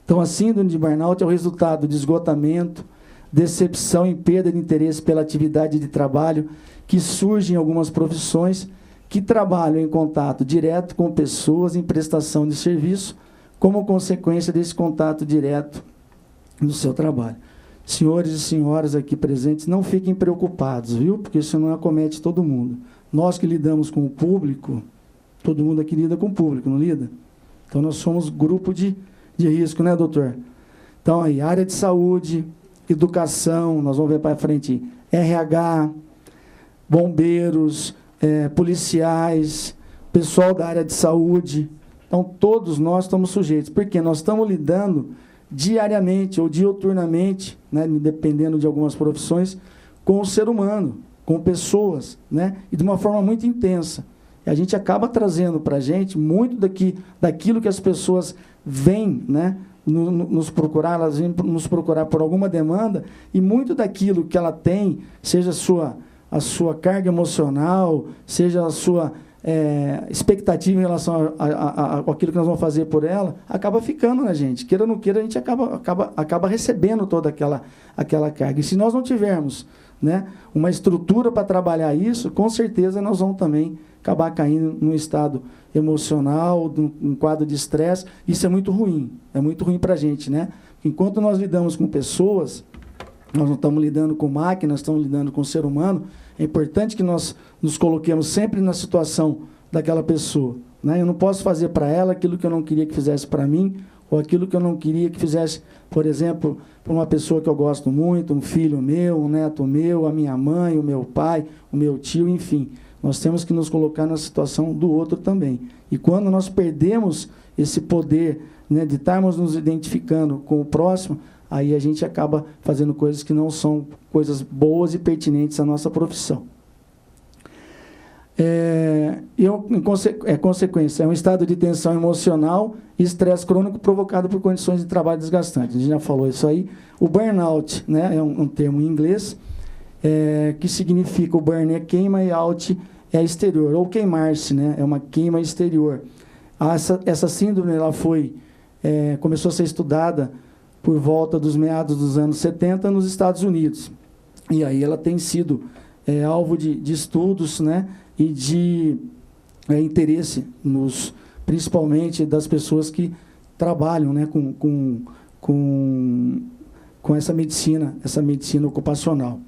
Então, a síndrome de burnout é o resultado de esgotamento, decepção e perda de interesse pela atividade de trabalho que surge em algumas profissões que trabalham em contato direto com pessoas em prestação de serviço, como consequência desse contato direto no seu trabalho. Senhores e senhoras aqui presentes, não fiquem preocupados, viu? Porque isso não acomete todo mundo. Nós que lidamos com o público, todo mundo aqui lida com o público, não lida? Então, nós somos grupo de risco, né, doutor? Então, aí, área de saúde, educação, nós vamos ver para frente, RH, bombeiros, policiais, pessoal da área de saúde. Então, todos nós estamos sujeitos, porque nós estamos lidando diariamente ou diuturnamente, né, dependendo de algumas profissões, com o ser humano, com pessoas, né, e de uma forma muito intensa. E a gente acaba trazendo para a gente muito daquilo que as pessoas vêm, né, nos procurar, elas vêm nos procurar por alguma demanda, e muito daquilo que ela tem, seja a sua carga emocional, seja a sua expectativa em relação àquilo que nós vamos fazer por ela, acaba ficando na gente. Queira ou não queira, a gente acaba recebendo toda aquela carga. E se nós não tivermos, né, uma estrutura para trabalhar isso, com certeza nós vamos também acabar caindo num estado emocional, num quadro de estresse. Isso é muito ruim para a gente, né? Enquanto nós lidamos com pessoas, nós não estamos lidando com máquinas, estamos lidando com o ser humano, é importante que nós nos coloquemos sempre na situação daquela pessoa. Né? Eu não posso fazer para ela aquilo que eu não queria que fizesse para mim, ou aquilo que eu não queria que fizesse, por exemplo, para uma pessoa que eu gosto muito, um filho meu, um neto meu, a minha mãe, o meu pai, o meu tio, enfim. Nós temos que nos colocar na situação do outro também. E quando nós perdemos esse poder, né, de estarmos nos identificando com o próximo, aí a gente acaba fazendo coisas que não são coisas boas e pertinentes à nossa profissão. Consequência, é um estado de tensão emocional e estresse crônico provocado por condições de trabalho desgastantes. A gente já falou isso aí. O burnout, né, é um termo em inglês, que significa, o burn é queima e out é exterior, ou queimar-se, né, é uma queima exterior. Essa síndrome ela começou a ser estudada por volta dos meados dos anos 70 nos Estados Unidos. E aí ela tem sido alvo de estudos, né, e de interesse, principalmente das pessoas que trabalham, né, com essa medicina ocupacional.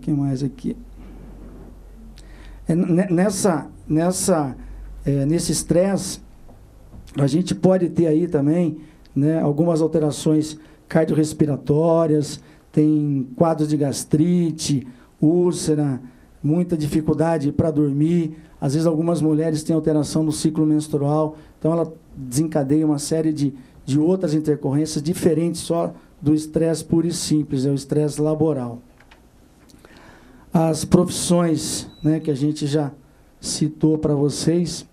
Que mais aqui? Nesse estresse, a gente pode ter aí também, né, algumas alterações cardiorrespiratórias, tem quadros de gastrite, úlcera, muita dificuldade para dormir. Às vezes, algumas mulheres têm alteração no ciclo menstrual, então ela desencadeia uma série de outras intercorrências diferentes só do estresse puro e simples, é o estresse laboral. As profissões, né, que a gente já citou para vocês,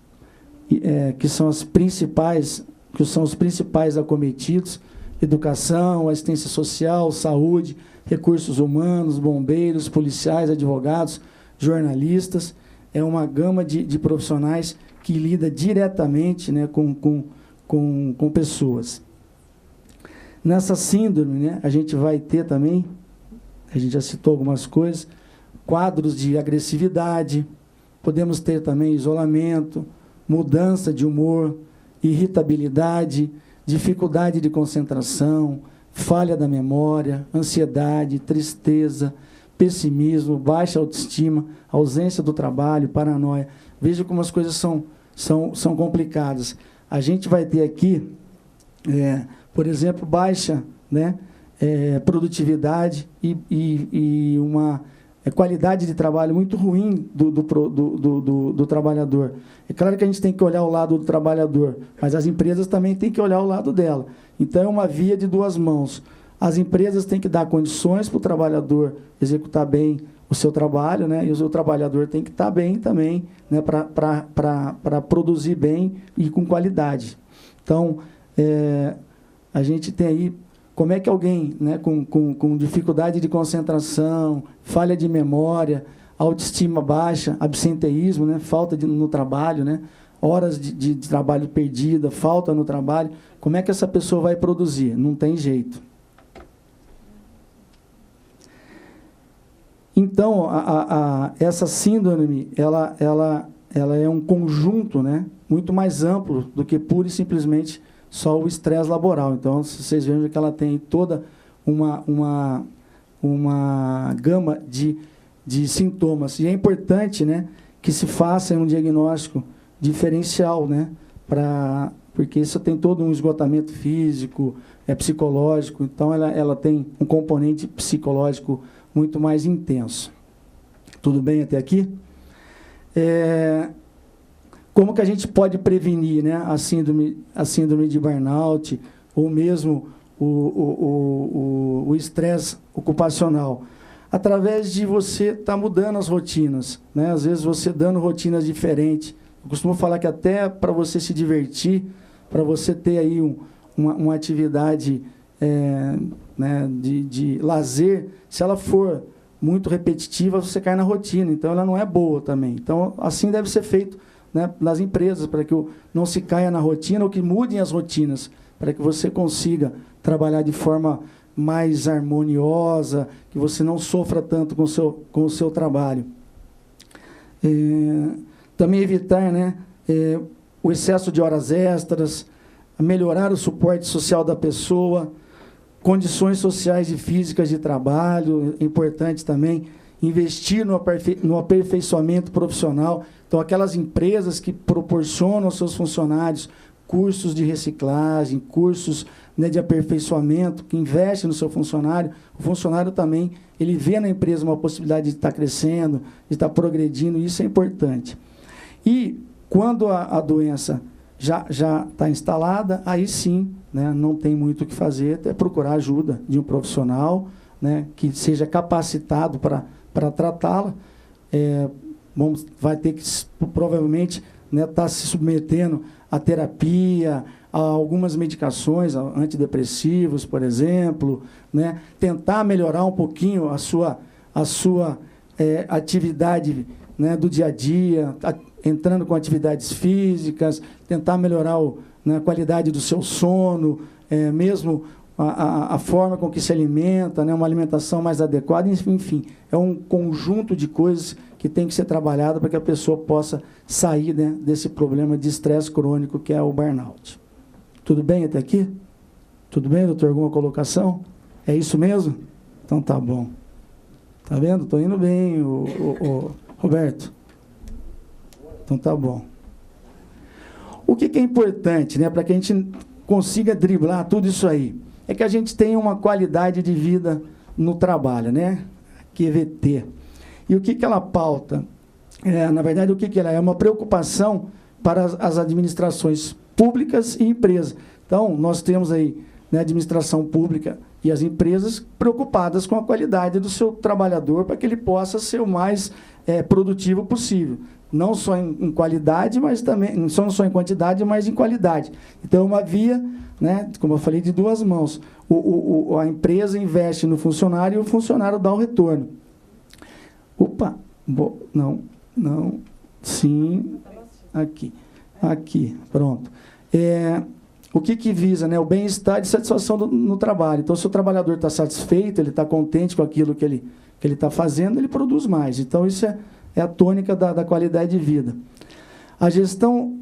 que são as principais que são os principais acometidos: educação, assistência social, saúde, recursos humanos, bombeiros, policiais, advogados, jornalistas. É uma gama de profissionais que lida diretamente, né, com pessoas. Nessa síndrome, né, a gente vai ter também, a gente já citou algumas coisas, quadros de agressividade, podemos ter também isolamento, mudança de humor, irritabilidade, dificuldade de concentração, falha da memória, ansiedade, tristeza, pessimismo, baixa autoestima, ausência do trabalho, paranoia. Veja como as coisas são complicadas. A gente vai ter aqui, por exemplo, baixa, né, produtividade e uma qualidade de trabalho muito ruim do trabalhador. É claro que a gente tem que olhar o lado do trabalhador, mas as empresas também têm que olhar o lado dela. Então, é uma via de duas mãos. As empresas têm que dar condições para o trabalhador executar bem o seu trabalho, né? E o seu trabalhador tem que estar bem também, né? Para produzir bem e com qualidade. Então, a gente tem aí como é que alguém, né, com dificuldade de concentração, falha de memória, autoestima baixa, absenteísmo, né, falta no trabalho, né, horas de trabalho perdida, falta no trabalho, como é que essa pessoa vai produzir? Não tem jeito. Então, essa síndrome, ela é um conjunto, né, muito mais amplo do que pura e simplesmente só o estresse laboral. Então, vocês vejam que ela tem toda uma gama de sintomas. E é importante, né, que se faça um diagnóstico diferencial, né, porque isso tem todo um esgotamento físico, psicológico. Então, ela tem um componente psicológico muito mais intenso. Tudo bem até aqui? Como que a gente pode prevenir, né, a síndrome de burnout, ou mesmo o estresse ocupacional? Através de você estar mudando as rotinas, né? Às vezes você dando rotinas diferentes. Eu costumo falar que até para você se divertir, para você ter aí uma atividade né, de lazer, se ela for muito repetitiva, você cai na rotina. Então, ela não é boa também. Então, assim deve ser feito, né, nas empresas, para que não se caia na rotina ou que mudem as rotinas, para que você consiga trabalhar de forma mais harmoniosa, que você não sofra tanto com o seu trabalho. Também evitar, né, o excesso de horas extras, melhorar o suporte social da pessoa, condições sociais e físicas de trabalho, é importante também, investir no aperfeiçoamento profissional. Então, aquelas empresas que proporcionam aos seus funcionários cursos de reciclagem, cursos, né, de aperfeiçoamento, que investem no seu funcionário, o funcionário também, ele vê na empresa uma possibilidade de estar crescendo, de estar progredindo, e isso é importante. E, quando a doença já está instalada, aí sim, né, não tem muito o que fazer, até procurar ajuda de um profissional, né, que seja capacitado para tratá-la. Vai ter que, provavelmente, né, estar se submetendo à terapia, a algumas medicações, antidepressivos, por exemplo, né, tentar melhorar um pouquinho a sua atividade, né, do dia a dia, entrando com atividades físicas, tentar melhorar a qualidade do seu sono, mesmo a forma com que se alimenta, né, uma alimentação mais adequada, enfim, é um conjunto de coisas que tem que ser trabalhado para que a pessoa possa sair, né, desse problema de estresse crônico que é o burnout. Tudo bem até aqui? Tudo bem, doutor? Alguma colocação? É isso mesmo? Então tá bom. Tá vendo? Estou indo bem, Roberto. Então tá bom. O que é importante, né, para que a gente consiga driblar tudo isso aí? É que a gente tenha uma qualidade de vida no trabalho, né? QVT. E o que ela pauta? Na verdade, o que ela é? É uma preocupação para as administrações públicas e empresas. Então, nós temos aí, né, a administração pública e as empresas preocupadas com a qualidade do seu trabalhador para que ele possa ser o mais produtivo possível. não só em qualidade, mas também, não só em quantidade, mas em qualidade. Então, é uma via, né, como eu falei, de duas mãos. A empresa investe no funcionário e o funcionário dá o retorno. Opa, não, sim, aqui, pronto. O que visa, né? O bem-estar e satisfação no trabalho. Então, se o trabalhador está satisfeito, ele está contente com aquilo que ele está fazendo, ele produz mais. Então, isso é a tônica da qualidade de vida. A gestão,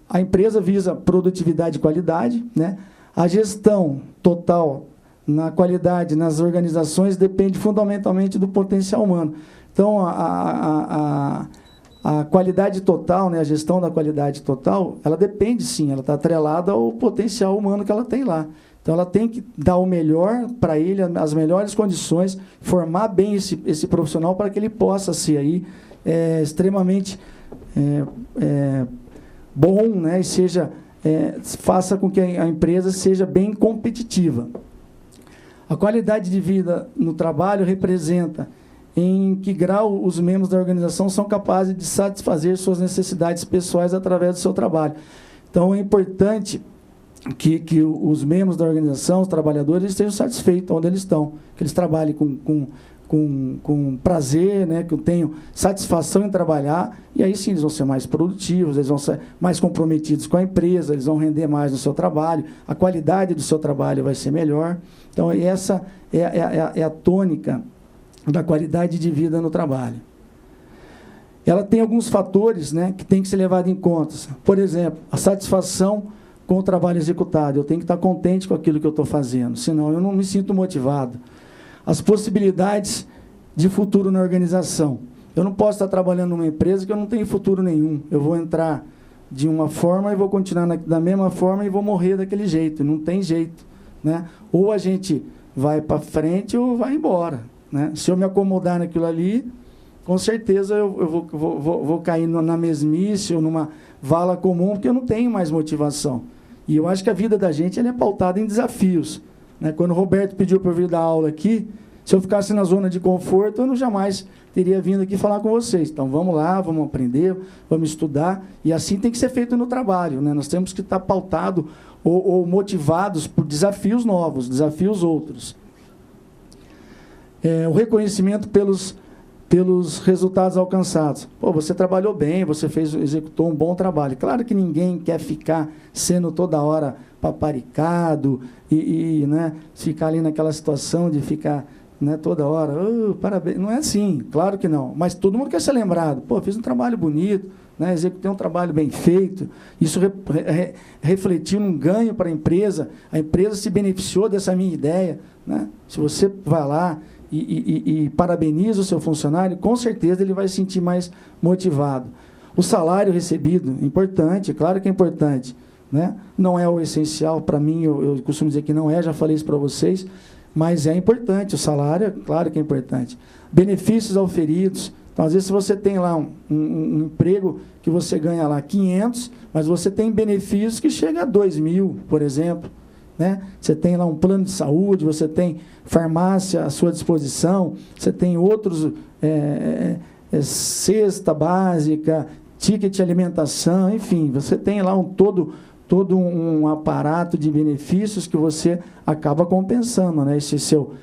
a empresa visa produtividade e qualidade, né? A gestão total na qualidade, nas organizações, depende fundamentalmente do potencial humano. Então, a qualidade total, né, a gestão da qualidade total, ela depende, sim, ela está atrelada ao potencial humano que ela tem lá. Então, ela tem que dar o melhor para ele, as melhores condições, formar bem esse profissional para que ele possa ser aí, extremamente bom, né, e seja, faça com que a empresa seja bem competitiva. A qualidade de vida no trabalho representa em que grau os membros da organização são capazes de satisfazer suas necessidades pessoais através do seu trabalho. Então, é importante que os membros da organização, os trabalhadores, estejam satisfeitos onde eles estão, que eles trabalhem com prazer, né, que tenham satisfação em trabalhar, e aí sim eles vão ser mais produtivos, eles vão ser mais comprometidos com a empresa, eles vão render mais no seu trabalho, a qualidade do seu trabalho vai ser melhor. Então, essa é a tônica da qualidade de vida no trabalho. Ela tem alguns fatores, né, que tem que ser levado em conta. Por exemplo, a satisfação com o trabalho executado. Eu tenho que estar contente com aquilo que eu estou fazendo, senão eu não me sinto motivado. As possibilidades de futuro na organização. Eu não posso estar trabalhando numa empresa que eu não tenho futuro nenhum. Eu vou entrar de uma forma e vou continuar da mesma forma e vou morrer daquele jeito. Não tem jeito, né? Ou a gente vai para frente ou vai embora, né? Se eu me acomodar naquilo ali, com certeza eu vou cair na mesmice ou numa vala comum, porque eu não tenho mais motivação. E eu acho que a vida da gente ela é pautada em desafios, né? Quando o Roberto pediu para eu vir dar aula aqui, se eu ficasse na zona de conforto, eu não jamais teria vindo aqui falar com vocês. Então, vamos lá, vamos aprender, vamos estudar, e assim tem que ser feito no trabalho, né? Nós temos que estar pautados ou motivados por desafios novos, desafios outros. O reconhecimento pelos resultados alcançados. Pô, você trabalhou bem, você executou um bom trabalho. Claro que ninguém quer ficar sendo toda hora paparicado né, ficar ali naquela situação de ficar, né, toda hora, parabéns. Não é assim, claro que não. Mas todo mundo quer ser lembrado. Pô, fiz um trabalho bonito, né, executei um trabalho bem feito. Isso refletiu num ganho para a empresa se beneficiou dessa minha ideia, né? Se você vai lá e parabeniza o seu funcionário, com certeza ele vai se sentir mais motivado. O salário recebido, importante, claro que é importante, né? Não é o essencial, para mim, eu costumo dizer que não é, já falei isso para vocês, mas é importante, o salário, claro que é importante. Benefícios auferidos, então, às vezes, se você tem lá um emprego que você ganha lá 500, mas você tem benefícios que chegam a 2.000, por exemplo, né? Você tem lá um plano de saúde, você tem farmácia à sua disposição, você tem outros, cesta básica, ticket de alimentação, enfim, você tem lá todo um aparato de benefícios que você acaba compensando, né?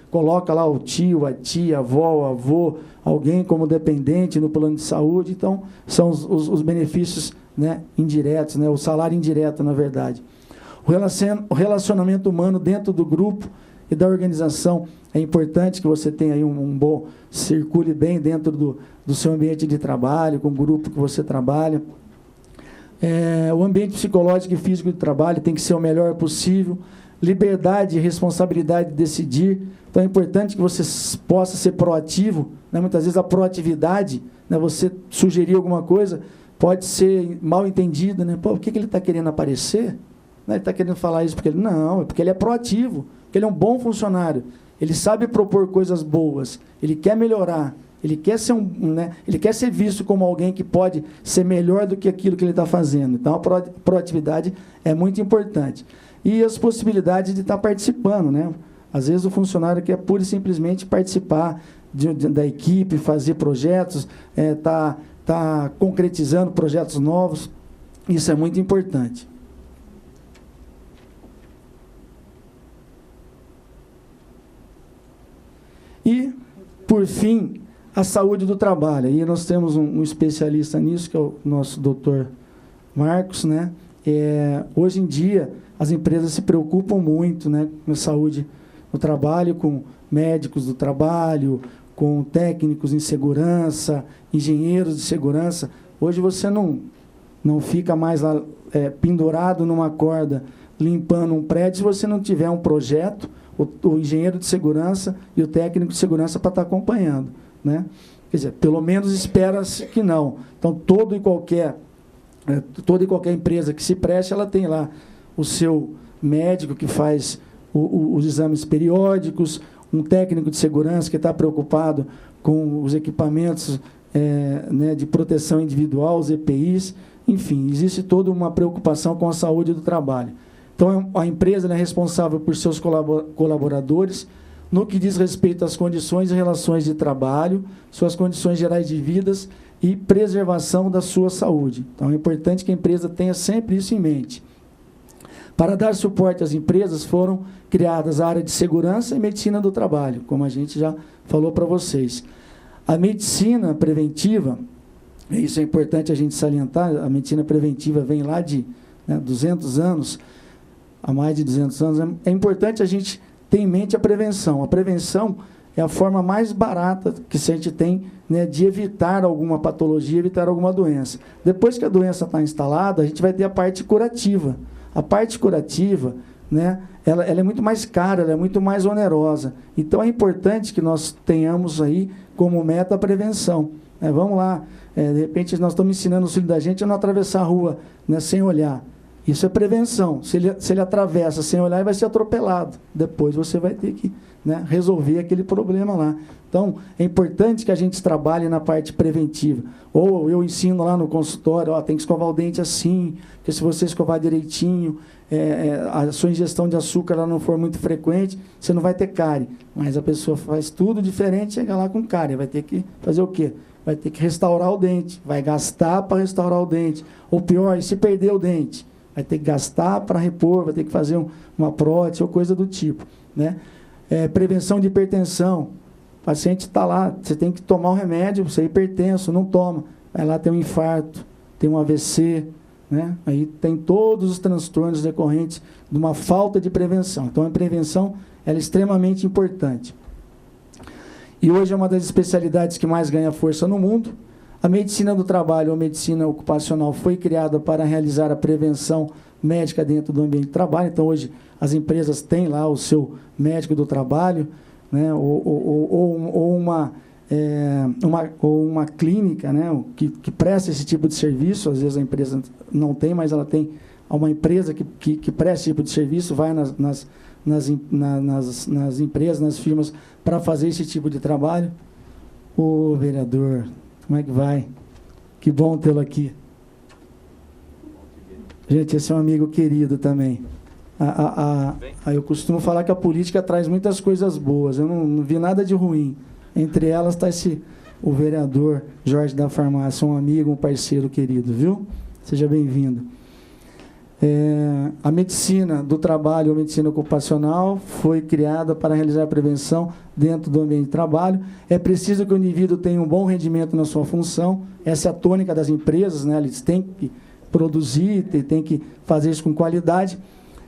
Coloca lá o tio, a tia, a avó, o avô, alguém como dependente no plano de saúde, então são os benefícios, né, indiretos, né? O salário indireto, na verdade. O relacionamento humano dentro do grupo e da organização. É importante que você tenha aí circule bem dentro do seu ambiente de trabalho, com o grupo que você trabalha. O ambiente psicológico e físico de trabalho tem que ser o melhor possível. Liberdade e responsabilidade de decidir. Então, é importante que você possa ser proativo, né? Muitas vezes a proatividade, né, você sugerir alguma coisa, pode ser mal entendida, né? Pô, por que ele está querendo aparecer? Ele está querendo falar isso porque não, é porque ele é proativo, porque ele é um bom funcionário, ele sabe propor coisas boas, ele quer melhorar, ele quer ser ele quer ser visto como alguém que pode ser melhor do que aquilo que ele está fazendo. Então, a proatividade é muito importante. E as possibilidades de estar participando, né? Às vezes o funcionário quer pura e simplesmente participar da equipe, fazer projetos, estar está concretizando projetos novos. Isso é muito importante. E, por fim, a saúde do trabalho. Aí nós temos um especialista nisso, que é o nosso doutor Marcos, né? Hoje em dia, as empresas se preocupam muito, né, com a saúde do trabalho, com médicos do trabalho, com técnicos em segurança, engenheiros de segurança. Hoje você não fica mais lá pendurado numa corda, limpando um prédio, se você não tiver um projeto, o engenheiro de segurança e o técnico de segurança para estar acompanhando, né? Quer dizer, pelo menos espera-se que não. Então, toda e qualquer empresa que se preste, ela tem lá o seu médico que faz os exames periódicos, um técnico de segurança que está preocupado com os equipamentos né, de proteção individual, os EPIs, enfim, existe toda uma preocupação com a saúde do trabalho. Então, a empresa é responsável por seus colaboradores no que diz respeito às condições e relações de trabalho, suas condições gerais de vida e preservação da sua saúde. Então, é importante que a empresa tenha sempre isso em mente. Para dar suporte às empresas, foram criadas a área de segurança e medicina do trabalho, como a gente já falou para vocês. A medicina preventiva, isso é importante a gente salientar, a medicina preventiva vem lá de 200 anos, há mais de 200 anos. É importante a gente ter em mente a prevenção. A prevenção é a forma mais barata que a gente tem, né, de evitar alguma patologia, evitar alguma doença. Depois que a doença está instalada, a gente vai ter a parte curativa. A parte curativa, né, ela é muito mais cara, ela é muito mais onerosa. Então, é importante que nós tenhamos aí como meta a prevenção. Vamos lá, de repente nós estamos ensinando o filho da gente a não atravessar a rua, né, sem olhar. Isso é prevenção. Se ele atravessa sem olhar, ele vai ser atropelado. Depois você vai ter que, né, resolver aquele problema lá. Então, é importante que a gente trabalhe na parte preventiva. Ou eu ensino lá no consultório, tem que escovar o dente assim, porque se você escovar direitinho, a sua ingestão de açúcar ela não for muito frequente, você não vai ter cárie. Mas a pessoa faz tudo diferente, chega lá com cárie. Vai ter que fazer o quê? Vai ter que restaurar o dente. Vai gastar para restaurar o dente. Ou pior, e se perder o dente? Vai ter que gastar para repor, vai ter que fazer uma prótese ou coisa do tipo, né? Prevenção de hipertensão. O paciente está lá, você tem que tomar um remédio, você é hipertenso, não toma. Vai lá, tem um infarto, tem um AVC, né? Aí tem todos os transtornos decorrentes de uma falta de prevenção. Então, a prevenção ela é extremamente importante. E hoje é uma das especialidades que mais ganha força no mundo. A medicina do trabalho, ou medicina ocupacional, foi criada para realizar a prevenção médica dentro do ambiente de trabalho. Então, hoje, as empresas têm lá o seu médico do trabalho, né, ou uma clínica, né, que presta esse tipo de serviço. Às vezes a empresa não tem, mas ela tem uma empresa que presta esse tipo de serviço, vai nas empresas, nas firmas, para fazer esse tipo de trabalho. Ô, vereador, como é que vai? Que bom tê-lo aqui. Gente, esse é um amigo querido também. Eu costumo falar que a política traz muitas coisas boas. Eu não vi nada de ruim. Entre elas está o vereador Jorge da Farmácia, um amigo, um parceiro querido, viu? Seja bem-vindo. A medicina do trabalho, a medicina ocupacional, foi criada para realizar a prevenção dentro do ambiente de trabalho. É preciso que o indivíduo tenha um bom rendimento na sua função. Essa é a tônica das empresas, né? Eles têm que produzir, têm que fazer isso com qualidade.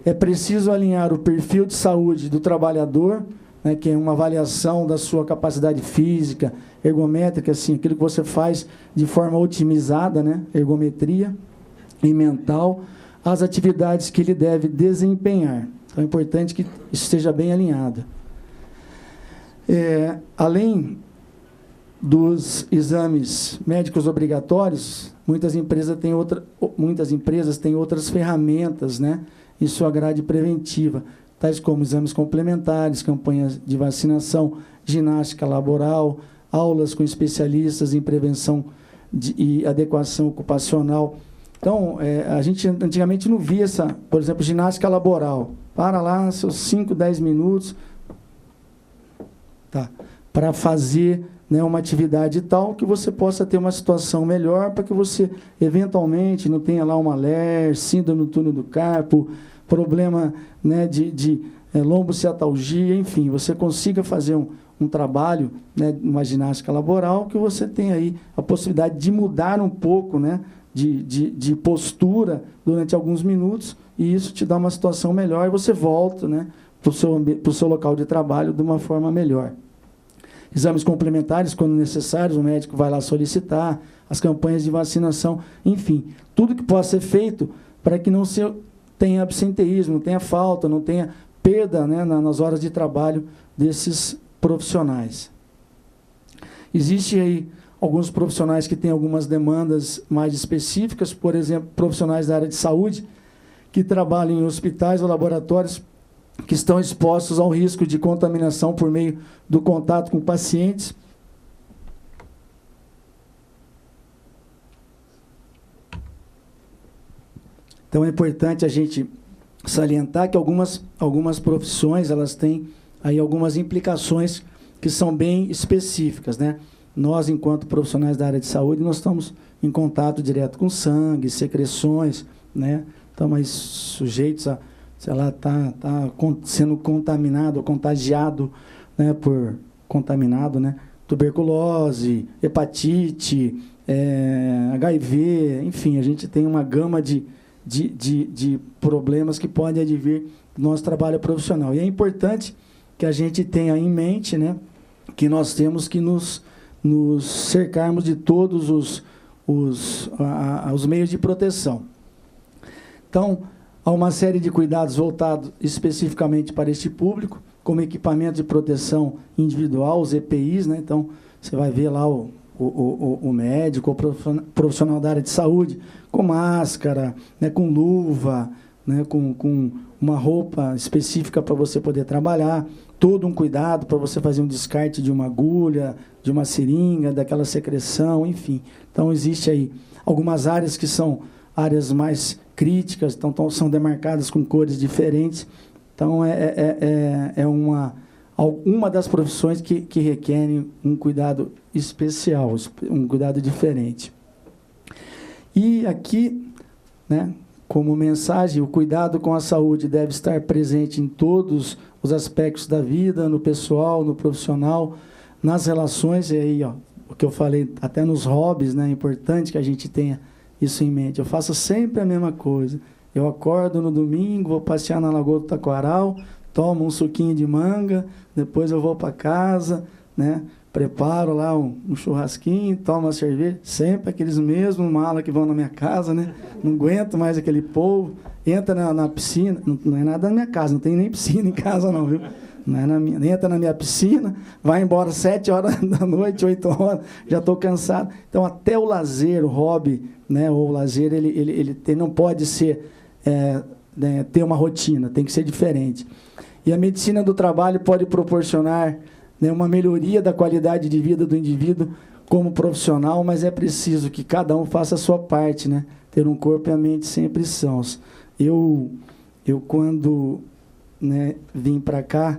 É preciso alinhar o perfil de saúde do trabalhador, né, que é uma avaliação da sua capacidade física, ergométrica, assim, aquilo que você faz de forma otimizada, né, ergometria e mental, as atividades que ele deve desempenhar. Então, é importante que isso esteja bem alinhado. Além dos exames médicos obrigatórios, muitas empresas têm outras ferramentas, né, em sua grade preventiva, tais como exames complementares, campanhas de vacinação, ginástica laboral, aulas com especialistas em prevenção e adequação ocupacional. Então, a gente antigamente não via por exemplo, ginástica laboral. Para lá, seus 5, 10 minutos, para fazer né, uma atividade tal que você possa ter uma situação melhor para que você, eventualmente, não tenha lá uma LER, síndrome do túnel do carpo, problema, né, de lombociatalgia, enfim, você consiga fazer um trabalho, né, uma ginástica laboral, que você tem aí a possibilidade de mudar um pouco, né, de postura durante alguns minutos, e isso te dá uma situação melhor, e você volta, né, para o seu local de trabalho de uma forma melhor. Exames complementares, quando necessários, o médico vai lá solicitar, as campanhas de vacinação, enfim, tudo que possa ser feito para que não se tenha absenteísmo, não tenha falta, não tenha perda, né, nas horas de trabalho desses profissionais. Existe aí alguns profissionais que têm algumas demandas mais específicas, por exemplo, profissionais da área de saúde, que trabalham em hospitais ou laboratórios que estão expostos ao risco de contaminação por meio do contato com pacientes. Então, é importante a gente salientar que algumas profissões, elas têm aí algumas implicações que são bem específicas, né? Nós, enquanto profissionais da área de saúde, nós estamos em contato direto com sangue, secreções, né? Estamos sujeitos a, sei lá, tá sendo contaminado ou contagiado, né, tuberculose, hepatite, HIV, enfim, a gente tem uma gama de problemas que podem advir do nosso trabalho profissional. E é importante que a gente tenha em mente, né, que nós temos que nos cercarmos de todos os meios de proteção. Então, há uma série de cuidados voltados especificamente para este público, como equipamento de proteção individual, os EPIs, né? Então, você vai ver lá o médico, o profissional da área de saúde, com máscara, né, com luva, né, com uma roupa específica para você poder trabalhar, todo um cuidado para você fazer um descarte de uma agulha, de uma seringa, daquela secreção, enfim. Então, existe aí algumas áreas que são áreas mais críticas, então são demarcadas com cores diferentes. Então, é uma das profissões que requerem um cuidado especial, um cuidado diferente. E aqui, né, como mensagem, o cuidado com a saúde deve estar presente em todos os aspectos da vida, no pessoal, no profissional, nas relações, e aí, ó, o que eu falei, até nos hobbies, né, é importante que a gente tenha isso em mente. Eu faço sempre a mesma coisa. Eu acordo no domingo, vou passear na Lagoa do Taquaral, tomo um suquinho de manga, depois eu vou para casa, né? Preparo lá um churrasquinho, tomo uma cerveja, sempre aqueles mesmos malas que vão na minha casa, né? Não aguento mais aquele povo. Entra na piscina, não é nada na minha casa, não tem nem piscina em casa não, viu? Não é na minha, entra na minha piscina, vai embora 7 horas da noite, 8 horas, já estou cansado. Então, até o lazer, o hobby, né, ou o lazer, ele não pode ser, ter uma rotina, tem que ser diferente. E a medicina do trabalho pode proporcionar, né, uma melhoria da qualidade de vida do indivíduo como profissional, mas é preciso que cada um faça a sua parte, né? Ter um corpo e a mente sempre sãos. Eu quando, né, vim para cá,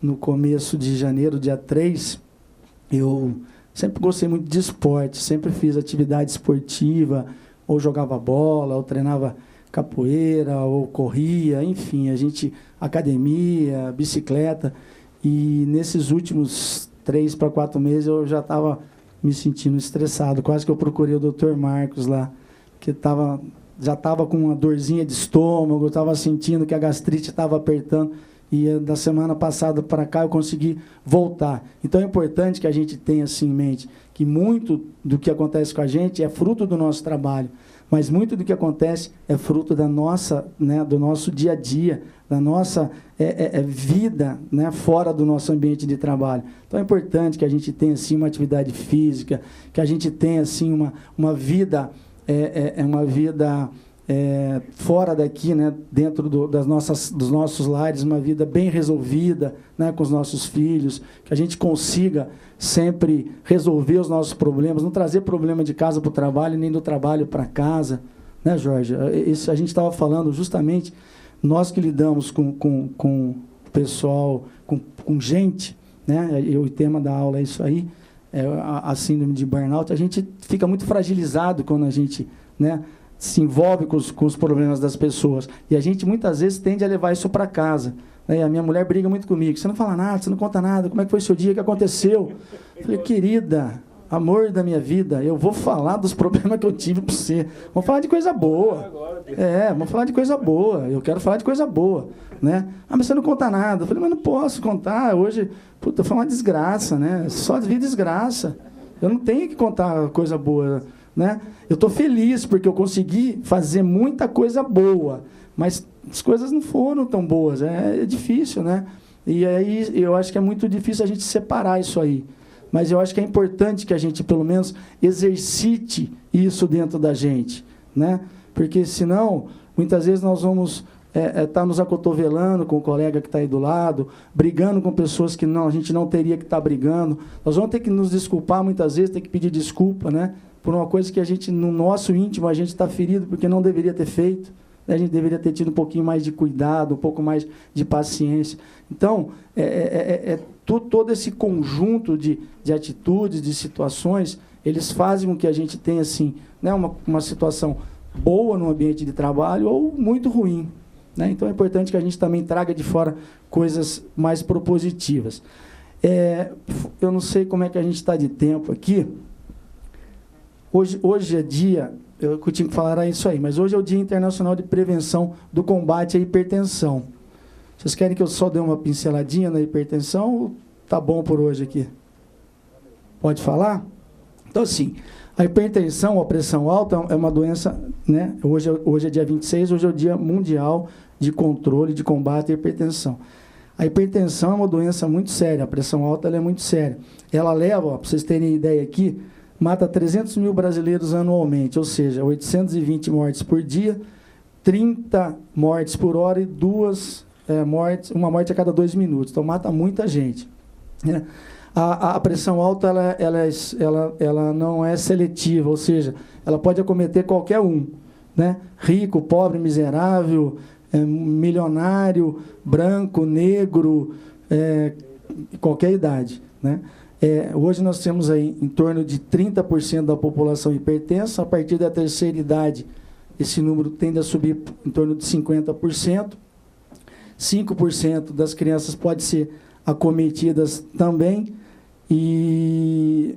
no começo de janeiro, dia 3, eu sempre gostei muito de esporte, sempre fiz atividade esportiva, ou jogava bola, ou treinava capoeira, ou corria, enfim, academia, bicicleta, e nesses últimos 3 para 4 meses eu já estava me sentindo estressado, quase que eu procurei o Dr. Marcos lá, que já estava com uma dorzinha de estômago, eu estava sentindo que a gastrite estava apertando, e da semana passada para cá eu consegui voltar. Então é importante que a gente tenha assim em mente que muito do que acontece com a gente é fruto do nosso trabalho, mas muito do que acontece é fruto da nossa, né, do nosso dia a dia, da nossa vida, né, fora do nosso ambiente de trabalho. Então é importante que a gente tenha assim uma atividade física, que a gente tenha assim uma vida fora daqui, né, dentro dos nossos lares, uma vida bem resolvida, né, com os nossos filhos, que a gente consiga sempre resolver os nossos problemas, não trazer problema de casa para o trabalho, nem do trabalho para casa, né, Jorge? Isso a gente estava falando justamente, nós que lidamos com pessoal, com gente, né, e o tema da aula é isso aí, a síndrome de burnout, a gente fica muito fragilizado quando a gente, né, se envolve com os problemas das pessoas. E a gente, muitas vezes, tende a levar isso para casa. Né? A minha mulher briga muito comigo. Você não fala nada, você não conta nada. Como é que foi o seu dia? O que aconteceu? Eu falei, querida, amor da minha vida, eu vou falar dos problemas que eu tive para você. Vamos falar de coisa boa. Vamos falar de coisa boa. Eu quero falar de coisa boa. Né? Ah, mas você não conta nada. Eu falei, mas não posso contar. Hoje, puta, foi uma desgraça. Né? Só vi desgraça. Eu não tenho que contar coisa boa. Né? Eu estou feliz porque eu consegui fazer muita coisa boa, mas as coisas não foram tão boas. É difícil, né? E aí eu acho que é muito difícil a gente separar isso aí. Mas eu acho que é importante que a gente, pelo menos, exercite isso dentro da gente. Né? Porque, senão, muitas vezes nós vamos estar nos acotovelando com o colega que está aí do lado, brigando com pessoas que a gente não teria que estar brigando. Nós vamos ter que nos desculpar, muitas vezes, ter que pedir desculpa, né? Por uma coisa que a gente, no nosso íntimo, a gente está ferido porque não deveria ter feito. Né? A gente deveria ter tido um pouquinho mais de cuidado, um pouco mais de paciência. Então, todo esse conjunto de atitudes, de situações, eles fazem com que a gente tenha, assim, né, uma situação boa no ambiente de trabalho ou muito ruim. Né? Então, é importante que a gente também traga de fora coisas mais propositivas. Eu não sei como é que a gente está de tempo aqui. Hoje é dia, eu tinha que falar era isso aí, mas hoje é o Dia Internacional de Prevenção do Combate à Hipertensão. Vocês querem que eu só dê uma pinceladinha na hipertensão ou tá bom por hoje aqui? Pode falar? Então, assim, a hipertensão, a pressão alta, é uma doença, né? Hoje é dia 26, hoje é o Dia Mundial de Controle, de Combate à Hipertensão. A hipertensão é uma doença muito séria, a pressão alta ela é muito séria. Ela leva, para vocês terem ideia aqui, mata 300 mil brasileiros anualmente, ou seja, 820 mortes por dia, 30 mortes por hora e uma morte a cada 2 minutos. Então, mata muita gente. Né? A pressão alta ela não é seletiva, ou seja, ela pode acometer qualquer um. Né? Rico, pobre, miserável, milionário, branco, negro, qualquer idade. Né? Hoje nós temos aí em torno de 30% da população hipertensa. A partir da terceira idade, esse número tende a subir em torno de 50%. 5% das crianças podem ser acometidas também. E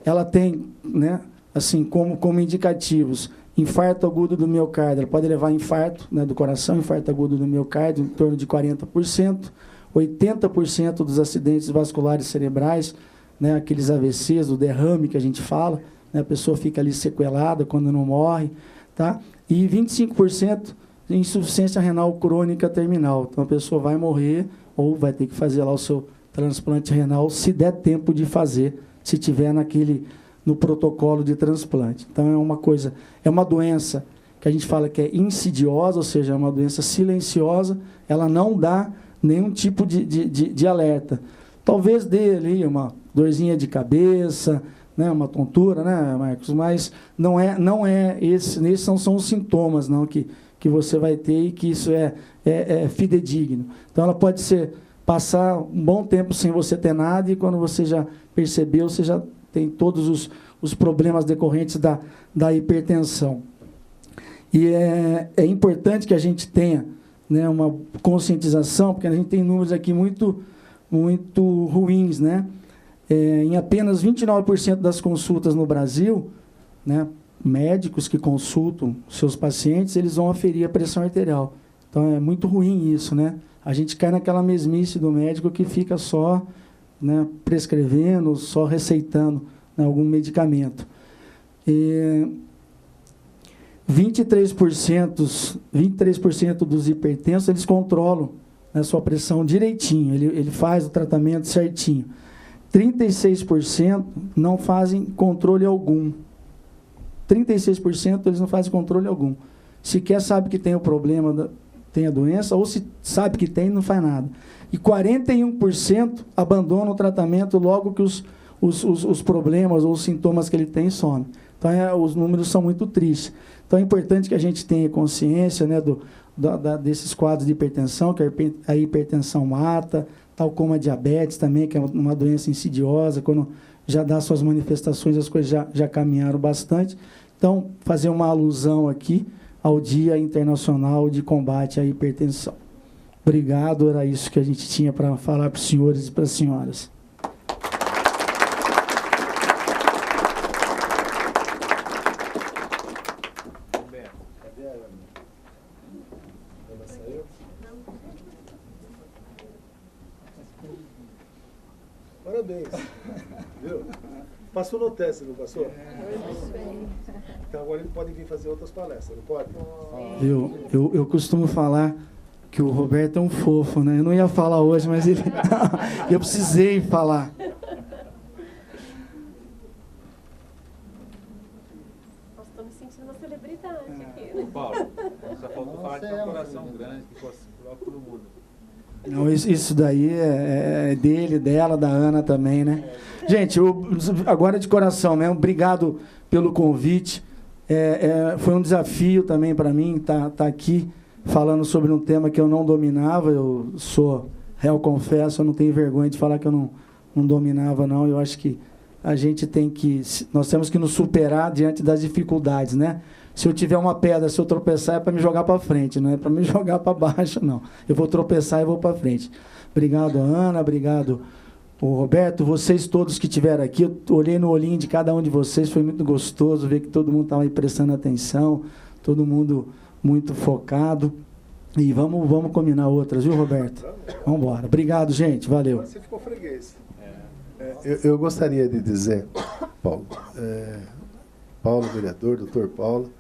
ela tem, né, assim, como indicativos, infarto agudo do miocárdio. Ela pode levar infarto, né, do coração, infarto agudo do miocárdio, em torno de 40%. 80% dos acidentes vasculares cerebrais, né, aqueles AVCs, o derrame que a gente fala, né, a pessoa fica ali sequelada quando não morre, tá? E 25% de insuficiência renal crônica terminal. Então, a pessoa vai morrer ou vai ter que fazer lá o seu transplante renal, se der tempo de fazer, se tiver no protocolo de transplante. Então, é uma doença que a gente fala que é insidiosa, ou seja, é uma doença silenciosa, ela não dá nenhum tipo de alerta. Talvez dê ali uma dorzinha de cabeça, né, uma tontura, né, Marcos? Mas esses não são os sintomas não, que você vai ter e que isso é fidedigno. Então, ela pode passar um bom tempo sem você ter nada e quando você já percebeu, você já tem todos os problemas decorrentes da hipertensão. E é importante que a gente tenha, né, uma conscientização, porque a gente tem números aqui muito, muito ruins. Né? Em apenas 29% das consultas no Brasil, né, médicos que consultam seus pacientes, eles vão aferir a pressão arterial. Então, é muito ruim isso. Né? A gente cai naquela mesmice do médico que fica só, né, prescrevendo, só receitando, né, algum medicamento. 23% dos hipertensos, eles controlam a sua pressão direitinho, ele faz o tratamento certinho. 36% não fazem controle algum. 36% eles não fazem controle algum. Sequer sabe que tem o problema, tem a doença, ou se sabe que tem, não faz nada. E 41% abandonam o tratamento logo que os problemas ou os sintomas que ele tem somem. Então, os números são muito tristes. Então, é importante que a gente tenha consciência, né, desses quadros de hipertensão, que a hipertensão mata, tal como a diabetes também, que é uma doença insidiosa, quando já dá suas manifestações, as coisas já caminharam bastante. Então, fazer uma alusão aqui ao Dia Internacional de Combate à Hipertensão. Obrigado, era isso que a gente tinha para falar para os senhores e para as senhoras. Parabéns. Viu? Passou no teste, não passou? Então agora ele pode vir fazer outras palestras, não pode? Eu costumo falar que o Roberto é um fofo, né? Eu não ia falar hoje, mas ele eu precisei falar. Nós estamos sentindo uma celebridade aqui. Paulo, só faltou falar de um coração grande que coloca todo mundo. Não, isso daí é dele, dela, da Ana também, né? Gente, agora de coração mesmo, obrigado pelo convite. Foi um desafio também para mim estar aqui falando sobre um tema que eu não dominava. Eu sou réu, confesso, eu não tenho vergonha de falar que eu não dominava, não. Eu acho que nós temos que nos superar diante das dificuldades, né? Se eu tiver uma pedra, se eu tropeçar, é para me jogar para frente, não é para me jogar para baixo, não. Eu vou tropeçar e vou para frente. Obrigado, Ana, obrigado, o Roberto, vocês todos que estiveram aqui. Eu olhei no olhinho de cada um de vocês, foi muito gostoso ver que todo mundo estava aí prestando atenção, todo mundo muito focado. E vamos combinar outras, viu, Roberto? Vamos embora. Obrigado, gente. Valeu. Você ficou freguês. Eu gostaria de dizer, Paulo, vereador, doutor Paulo,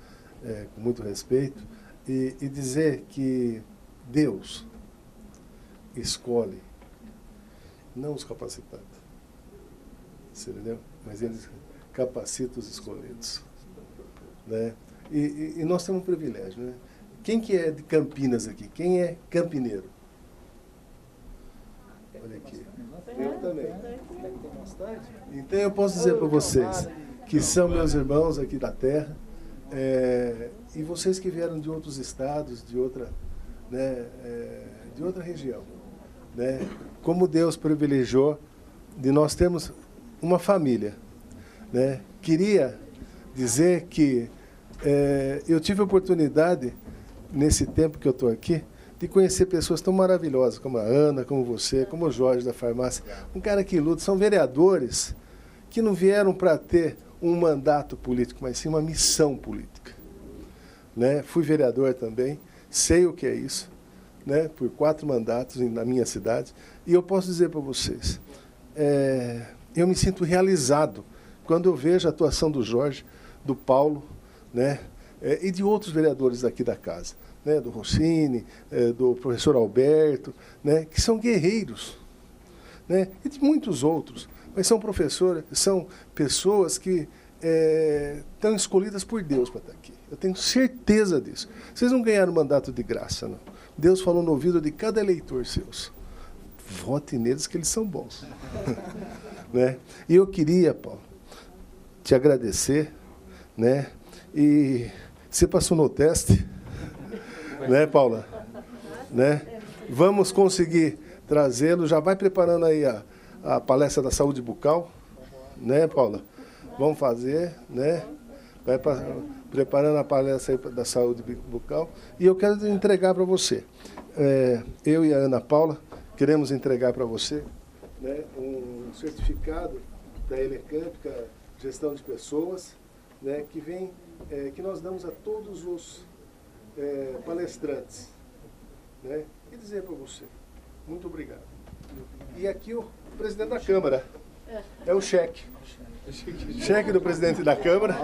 com muito respeito, e dizer que Deus escolhe não os capacitados, você entendeu? Mas Ele capacita os escolhidos, né? E nós temos um privilégio, né? Quem que é de Campinas aqui? Quem é campineiro? Olha aqui. Eu também. Então eu posso dizer para vocês que são meus irmãos aqui da terra, e vocês que vieram de outros estados, de outra região, né? Como Deus privilegiou de nós termos uma família, né? Queria dizer que eu tive a oportunidade, nesse tempo que eu estou aqui, de conhecer pessoas tão maravilhosas, como a Ana, como você, como o Jorge da farmácia, um cara que luta, são vereadores que não vieram para ter um mandato político, mas sim uma missão política, né? Fui vereador também, sei o que é isso, né? Por 4 mandatos na minha cidade, e eu posso dizer para vocês, eu me sinto realizado quando eu vejo a atuação do Jorge, do Paulo, né? E de outros vereadores daqui da casa, né? Do Rossini, do professor Alberto, né? Que são guerreiros, né? E de muitos outros. Mas são professores, são pessoas que estão escolhidas por Deus para estar aqui. Eu tenho certeza disso. Vocês não ganharam mandato de graça, não. Deus falou no ouvido de cada eleitor seus. Vote neles que eles são bons. Né? E eu queria, Paulo, te agradecer, né? E você passou no teste, né, Paula? Né? Vamos conseguir trazê-lo. Já vai preparando aí a palestra da saúde bucal, né, Paula? Vamos fazer, né? Vai preparando a palestra aí da saúde bucal. E eu quero entregar para você. Eu e a Ana Paula queremos entregar para você, né, um certificado da Elecamp, gestão de pessoas, né, que nós damos a todos os palestrantes, né? E dizer para você, muito obrigado. E aqui o presidente da Câmara, é o cheque. Cheque do presidente da Câmara,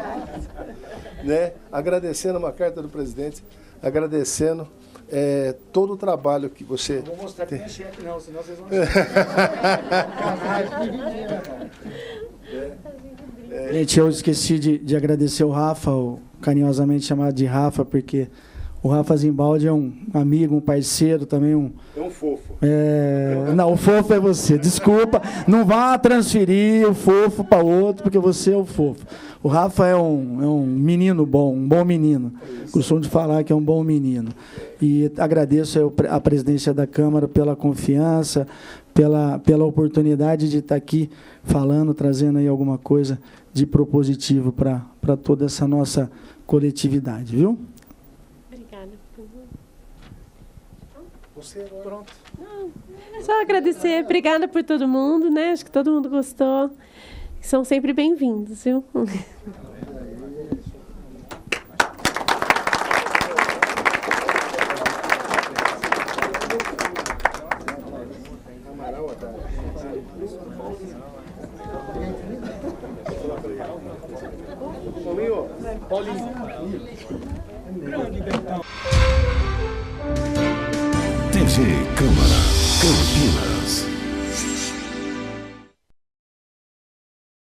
né? Agradecendo uma carta do presidente, agradecendo todo o trabalho que você... Não vou mostrar que não é cheque não, senão vocês vão... Gente, eu esqueci de agradecer o Rafa, carinhosamente chamado de Rafa, porque o Rafa Zimbaldi é um amigo, um parceiro, também É um fofo. Não, o fofo é você. Desculpa, não vá transferir o fofo para outro, porque você é o fofo. O Rafa é um menino bom, um bom menino. Costumo de falar que é um bom menino. E agradeço a presidência da Câmara pela confiança, pela oportunidade de estar aqui falando, trazendo aí alguma coisa de propositivo para toda essa nossa coletividade, viu? Obrigada. Pronto. Só agradecer, obrigada por todo mundo, né? Acho que todo mundo gostou. São sempre bem-vindos, viu? TV Câmara Campinas.